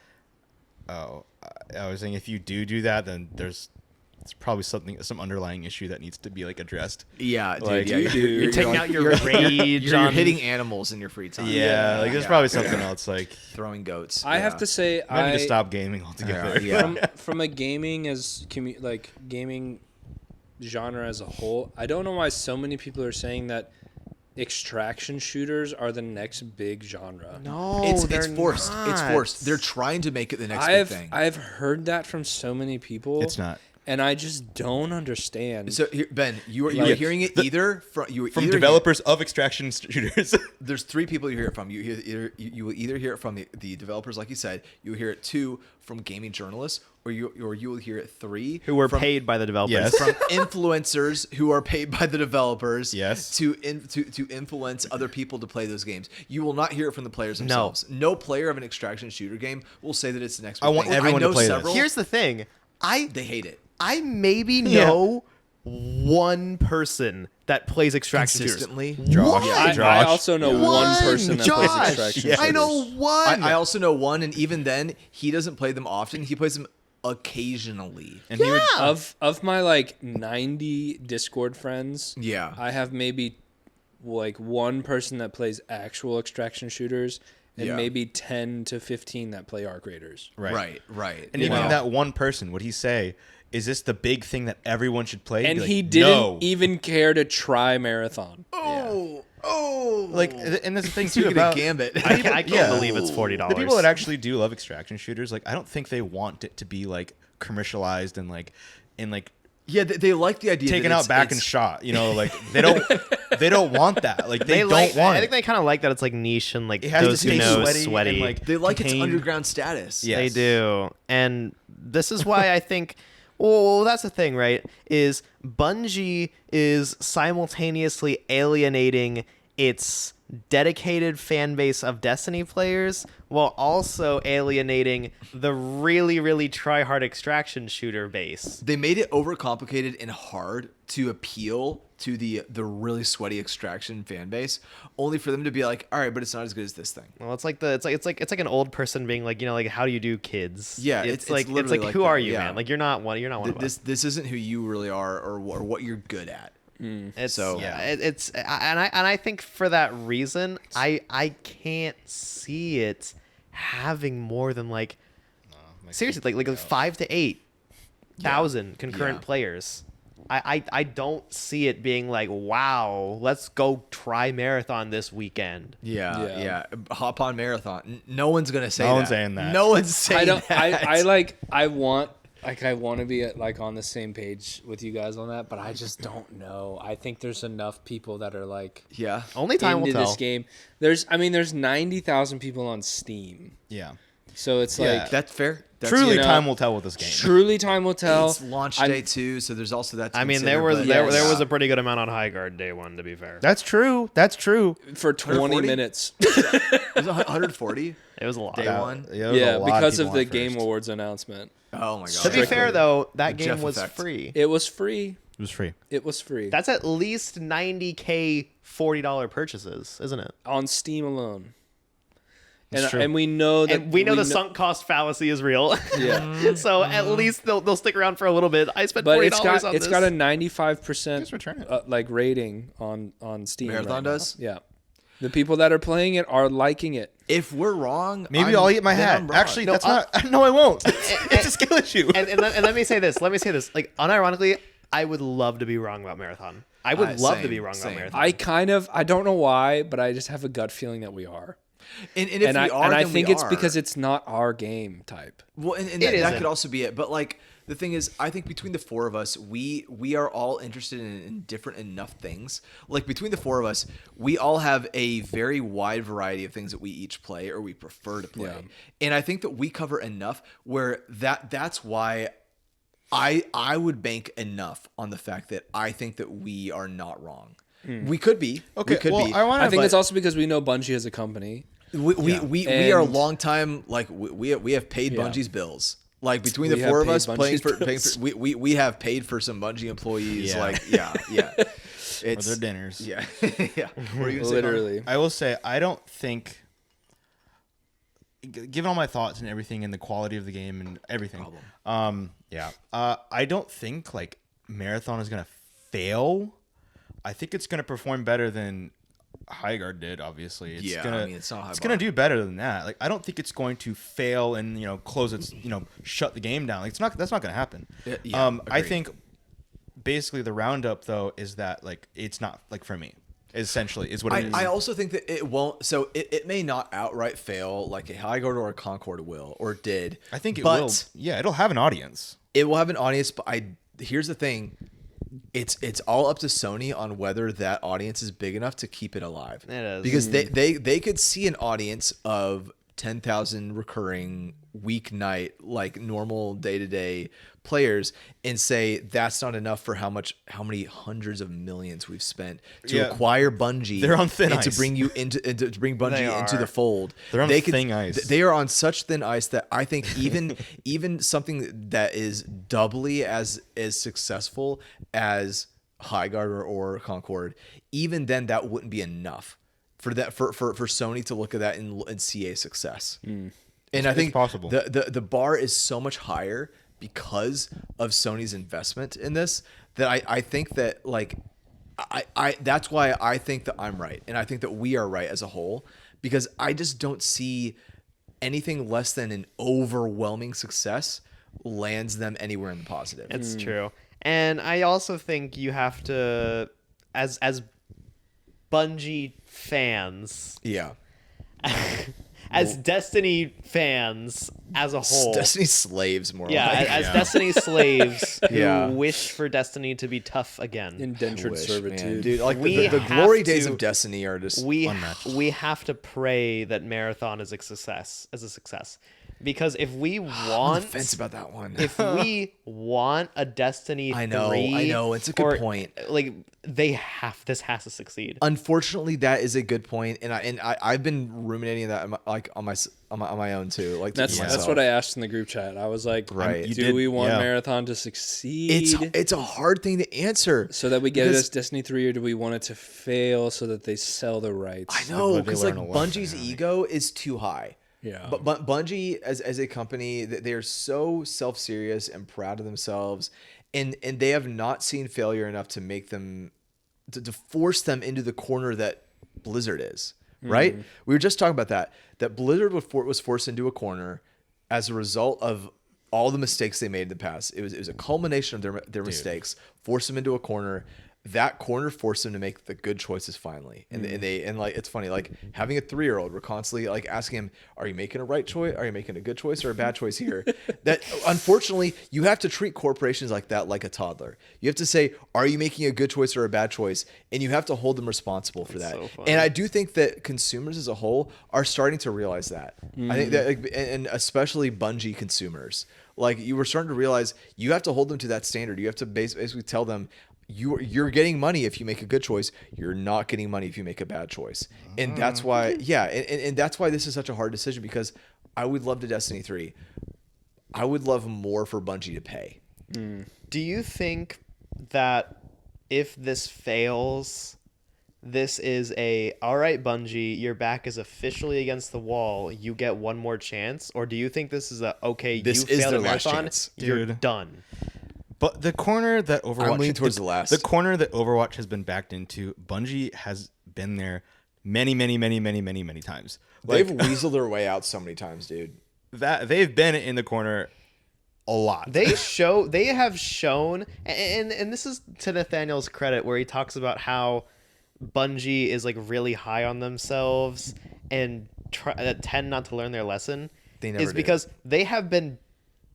Oh, I was saying if you do that, then it's probably some underlying issue that needs to be like addressed. Yeah, dude. Like, you're taking out your rage. You're hitting animals in your free time. Yeah, like there's probably something else, like throwing goats. I have to say, I need to stop gaming altogether. From a gaming gaming genre as a whole. I don't know why so many people are saying that extraction shooters are the next big genre. No, It's they're forced. It's not. forced. They're trying to make it the next big thing. I've heard that from so many people. It's not. And I just don't understand. So here, Ben, you are hearing it either from Developers of extraction shooters. There's 3 people you hear it from. You will either hear it from the developers, like you said. You will hear it 2 from gaming journalists, or you will hear it 3 who were from, paid by the developers. Yes. from influencers who are paid by the developers. Yes. To influence other people to play those games. You will not hear it from the players themselves. No player of an extraction shooter game will say that it's the next. I want everyone to play this. Here's the thing. They hate it. I maybe know one person that plays extraction Consistently. shooters. Josh. One. I also know one person that plays Josh. extraction Yeah. I know shooters. one. I also know one, and even then, he doesn't play them often. He plays them occasionally. And he would, Of my like 90 Discord friends, Yeah. I have maybe like one person that plays actual extraction shooters and Yeah. maybe 10 to 15 that play Arc Raiders. Right. And even that one person, would he say, is this the big thing that everyone should play? And Be like, he didn't no. even care to try Marathon. Like, and that's the thing too Speaking about of Gambit. I can't Yeah. believe it's $40. the people that actually do love extraction shooters. Like, I don't think they want it to be like commercialized and like Yeah, they like the idea. taken that out back and shot. You know, like they don't want that. Like they don't like, want. I think they kind of like that it's like niche and like it has those to who stay know sweaty, sweaty. and like They like its contained. underground status. Yeah. They Yes. do. And this is why I think well, that's the thing, right? Is Bungie is simultaneously alienating its dedicated fan base of Destiny players while also alienating the really, really try-hard extraction shooter base. They made it overcomplicated and hard to appeal to the really sweaty extraction fan base, only for them to be like, all right, but it's not as good as this thing. Well, it's like an old person being like, you know, like how do you do, kids? Yeah, it's it's like literally like who that, are you, yeah. man? Like you're not one of us. This isn't who you really are or what you're good at. It's So- I think for that reason, I can't see it having more than like seriously like 5 to 8,000 concurrent Yeah. players. I don't see it being like, wow, let's go try Marathon this weekend. Yeah. Hop on Marathon. No one's gonna say that. No one's saying that. No one's saying that. I want to be like on the same page with you guys on that, but I just don't know. I think there's enough people that are like Yeah. Only time will into tell. this game. There's 90,000 people on Steam. Yeah. So it's Yeah. like That's fair. That's Truly, you know, time will tell with this game. truly time will tell. It's launch I'm- day 2, so there's also that. To I mean, consider, there was but- there Yes. was a pretty good amount on High Guard day 1, to be fair. That's true. That's true. For 20 140? minutes. It was 140 It was a lot. day 1. Yeah, there's a Yeah, lot because people of the on Game first. Awards announcement. Oh my god. To be fair though, that The game Jeff was effect. free. It was free. It was free. It was free. That's at least 90K $40 purchases, isn't it? On Steam alone. It's true. And we know that And we know the sunk cost fallacy is real. Yeah. So at least they'll stick around for a little bit. I spent But $40 it's on this. got a 95% Just return it. like rating on Steam. Marathon right now. does? Yeah. The people that are playing it are liking it. If we're wrong, Maybe I'll eat my then hat. I'm wrong. Actually, No, that's not. No, I won't. It's a skill issue. and let me say this. Like unironically, I would love to be wrong about Marathon. I would love to same, be wrong same. about Marathon. I don't know why, but I just have a gut feeling that we are. And if we are, I then think we it's are. because it's not our game type. Well, and It that isn't. could also be it. But like the thing is, I think between the 4 of us, we are all interested in different enough things. Like between the 4 of us, we all have a very wide variety of things that we each play or we prefer to play. Yeah. And I think that we cover enough where that's why I would bank enough on the fact that I think that we are not wrong. We could be. Okay, We could well, be. I think it's also because we know Bungie as a company. We And- are a long time like we have paid Yeah. Bungie's bills. Like between the We have 4 of paid us paying Bungie's for bills. we have paid for some Bungie employees. Yeah. Like yeah. For It's their dinners. yeah yeah. What are you gonna say, Literally. I will say, I don't think, given all my thoughts and everything and the quality of the game and everything, I don't think like Marathon is gonna fail. I think it's gonna perform better than Highguard did. Obviously, it's Yeah, gonna, I mean, it's not high it's bar. gonna do better than that. Like, I don't think it's going to fail and close its shut the game down. Like, that's not gonna happen. Yeah, I agreed. think basically the roundup though is that like it's not like for me. Essentially, is what it is. I also think that it won't. So it may not outright fail like a Highguard or a Concord will or did. I think it but will. Yeah, it'll have an audience. It will have an audience, but here's the thing. It's all up to Sony on whether that audience is big enough to keep it alive. It is. Because they could see an audience of 10,000 recurring weeknight, like normal day-to-day players and say that's not enough for how many hundreds of millions we've spent to acquire Bungie. They're on thin and ice. to bring you into to bring Bungie into the fold. They're on thin ice. They are on such thin ice that I think even something that is doubly as successful as Highguard or Concord, even then that wouldn't be enough for Sony to look at that and see a success. And I think possible. The bar is so much higher because of Sony's investment in this that I think that like I that's why I think that I'm right and I think that we are right as a whole, because I just don't see anything less than an overwhelming success lands them anywhere in the positive. It's true. And I also think you have to, as Bungie fans, Yeah. as Destiny fans as a whole, Destiny slaves more yeah, like. as Destiny slaves who Yeah. wish for Destiny to be tough again. Indentured Wish, servitude. man. Dude, like We the have glory days to- of Destiny are just we unmatched. we have to pray that Marathon is a success, because if we on the want fence about that one. if we want a Destiny I know, 3, it's a good point. Like this has to succeed. Unfortunately, that is a good point, and I've been ruminating that like on my own too. Like to That's myself. what I asked in the group chat. I was like, Right. You do did- we want yeah. Marathon to succeed It's a hard thing to answer. so that we get because- it as Destiny 3, or do we want it to fail so that they sell the rights? I know, they because like learn a lot, Bungie's ego is too high. Yeah. But Bungie as a company, they are so self-serious and proud of themselves, and they have not seen failure enough to make them to force them into the corner that Blizzard is. Right? We were just talking about that Blizzard was forced into a corner as a result of all the mistakes they made in the past. It was a culmination of their mistakes, forced them into a corner. That corner forced them to make the good choices finally. And like, it's funny, like having a 3-year-old, we're constantly like asking him, are you making a right choice? Are you making a good choice or a bad choice here? That unfortunately you have to treat corporations like that, like a toddler. You have to say, are you making a good choice or a bad choice? And you have to hold them responsible for that. so funny. And I do think that consumers as a whole are starting to realize that. I think that, like, and especially Bungie consumers, like you were starting to realize you have to hold them to that standard. You have to basically tell them, you're getting money if you make a good choice. You're not getting money if you make a bad choice. And that's why, and that's why this is such a hard decision, because I would love to Destiny 3. I would love more for Bungie to pay. Do you think that if this fails, this is all right, Bungie, your back is officially against the wall, you get one more chance? Or do you think this is okay, This you is failed their a last marathon, chance. you're Dude. done? But the corner that Overwatch I'm leaning towards the last. The corner that Overwatch has been backed into, Bungie has been there many times. They've weaseled their way out so many times, dude. That they've been in the corner a lot. They have shown, and this is to Nathaniel's credit, where he talks about how Bungie is like really high on themselves and tend not to learn their lesson. They never is do. because they have been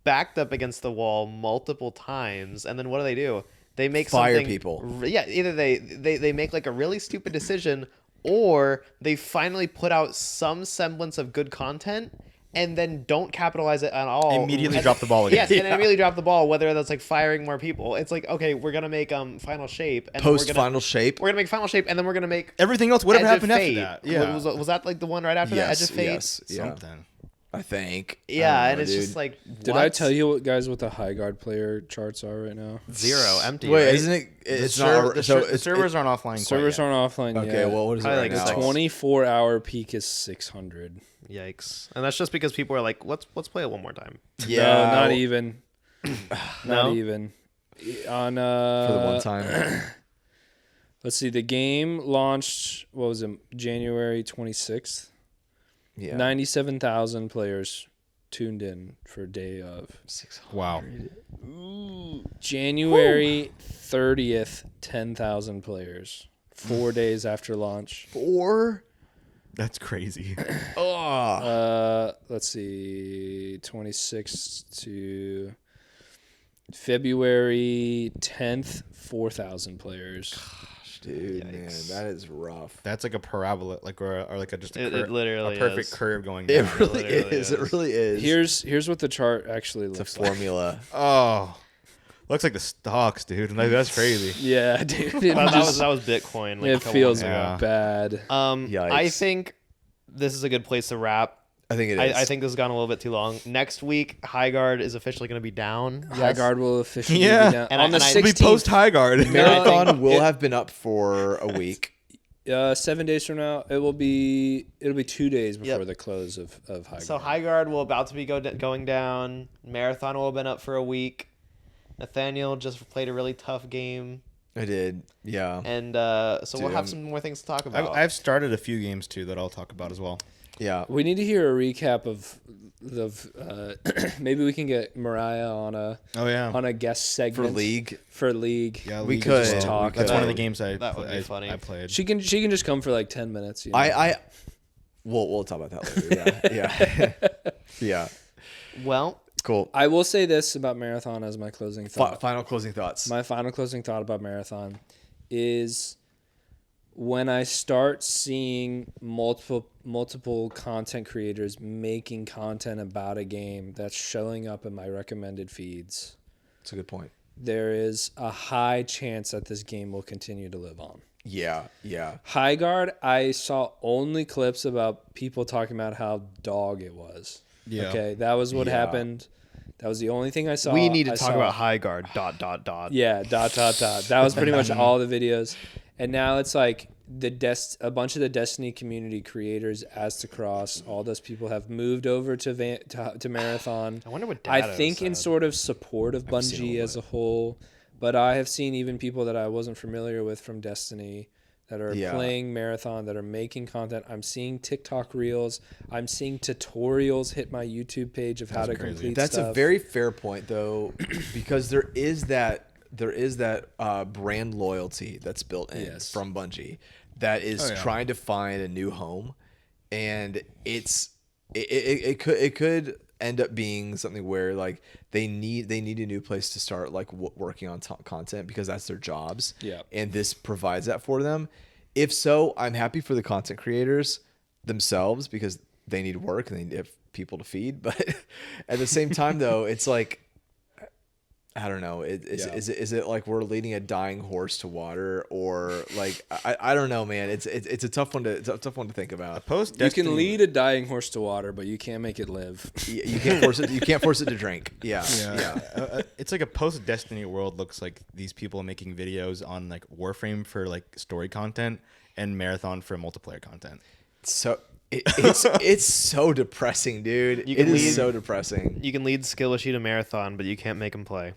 backed up against the wall multiple times, and then what do? They make Fire something, people. Yeah, either they make like a really stupid decision, or they finally put out some semblance of good content and then don't capitalize it at all. Immediately And- drop the ball again. Yes, and immediately drop the ball. Whether that's like firing more people, it's like, okay, we're gonna make Final Shape, and then Post Final Shape. we're gonna make Final Shape, and then we're gonna make Everything else, whatever Edge of happened after Fate. that. Yeah. Was that like the one right after that? Edge of Fate. Yes, yeah. Something. I think. Yeah, I don't and know, it's dude. just like, Did I tell you what the Highguard player charts are right now? 0 empty? Wait, right? isn't it? It's Server- not. the So the it's servers aren't offline. Servers aren't offline okay. yet. Well, what is it Probably right like now? six. 24-hour peak is 600. Yikes! And that's just because people are like, let's play it one more time. Yeah, No, not well, even. No? Not even. On for the one time. Let's see. The game launched. What was it? January 26th. Yeah. 97,000 players tuned in for day of. 600. Wow. January 30th, 10,000 players. 4 days after launch. 4. That's crazy. Let's see, 26 to February 10th, 4,000 players. Dude, Yikes. man, that is rough. That's like a parabola, like or like a just a, It literally a perfect is. curve going It down. really literally is. It is. really is. Here's what the chart actually It's a looks like. formula. Oh, looks like the stocks, dude. Like that's crazy. Yeah, dude. It, that was Bitcoin. Like a it couple feels months ago. Yeah. bad. Yikes. I think this is a good place to wrap. I think it is. I think this has gone a little bit too long. Next week, High Guard is officially going to be down. High Guard will officially Yeah. be down. And on the I- It'll be 16th. post high guard. Marathon think will it- have been up for a week. 7 days from now, it'll be 2 days before Yep. the close of High Guard. So High Guard will about to be going down. Marathon will have been up for a week. Nathaniel just played a really tough game. I did. Yeah. And so we'll have Dude. some more things to talk about. I've started a few games too that I'll talk about as well. Yeah. We need to hear a recap of the. Maybe we can get Mariah on Oh yeah. a guest For segment League. For League. Yeah, We League could. as well. talk. That's That one of the would- games that would be funny. I played. She can just come for like 10 minutes. You know? I we'll talk about that later. Yeah. Yeah. Yeah. Well, Cool. I will say this about Marathon as my closing thought. Final closing thoughts. My final closing thought about Marathon is when I start seeing multiple content creators making content about a game that's showing up in my recommended feeds, That's a good point. there is a high chance that this game will continue to live on. Yeah. Yeah. High Guard, I saw only clips about people talking about how dog it was. Yeah. Okay, that was what Yeah. happened. That was the only thing I saw. we need to I talk saw- about High Guard. ... Yeah, ... That was pretty much all the videos. And now it's like a bunch of the Destiny community creators, As to Cross, all those people have moved over to Marathon. I wonder what I Dado think in said. sort of support of seen Bungie all as that. a whole, but I have seen even people that I wasn't familiar with from Destiny that are Yeah. playing Marathon, that are making content. I'm seeing TikTok reels. I'm seeing tutorials hit my YouTube page of how to crazy. complete That's stuff. a very fair point, though, because there is that brand loyalty that's built in Yes. from Bungie that is yeah. trying to find a new home, and it could end up being something where like they need a new place to start like working on content because that's their jobs. Yeah. And this provides that for them. If so, I'm happy for the content creators themselves because they need work and they need people to feed. But at the same time, though, it's like, I don't know. Is it like we're leading a dying horse to water, or like I don't know, man. It's a tough one to think about. Post You Destiny. can lead a dying horse to water, but you can't make it live. You can't force it. You can't force it to drink. Yeah. Yeah. It's like a post Destiny world looks like these people making videos on like Warframe for like story content and Marathon for multiplayer content. So it's so depressing, dude. You It can is lead- so depressing. You can lead Skillishee to Marathon, but you can't make him play.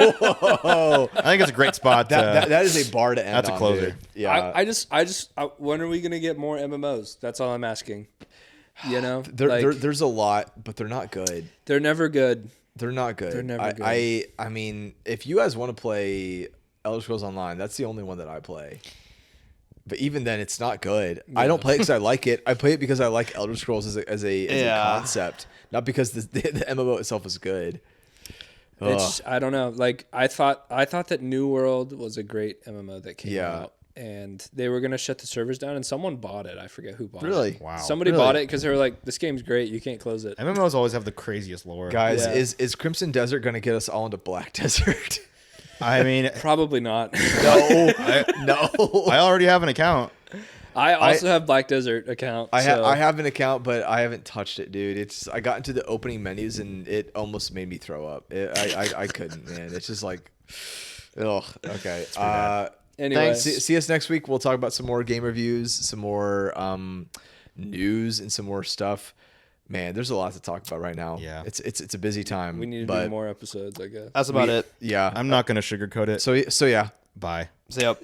Oh, I think it's a great spot. that is a bar to end. That's a on, closer. dude. Yeah. When are we gonna get more MMOs? That's all I'm asking. You know, There's a lot, but they're not good. they're never good. They're not good. They're never good. I mean, if you guys want to play Elder Scrolls Online, that's the only one that I play. But even then, it's not good. I don't play it because I like it. I play it because I like Elder Scrolls as a concept, not because the MMO itself is good. It's I don't know. Like I thought that New World was a great MMO that came Yeah. out, and they were gonna shut the servers down, and someone bought it. I forget who bought Really? it. Wow. Somebody Really? bought it because they were like, "This game's great. You can't close it." MMOs always have the craziest lore. Guys, Yeah. is Crimson Desert going to get us all into Black Desert? I mean, Probably not. No, no. I already have an account. I also have Black Desert account. I so- have an account, but I haven't touched it, dude. I got into the opening menus and it almost made me throw up. I couldn't, man. It's just like, ugh. Okay. Anyway, See us next week. We'll talk about some more game reviews, some more news, and some more stuff. Man, there's a lot to talk about right now. Yeah. It's a busy time. we need to but do more episodes, I guess. That's about it. Yeah. I'm not going to sugarcoat it. So yeah. Bye. See ya.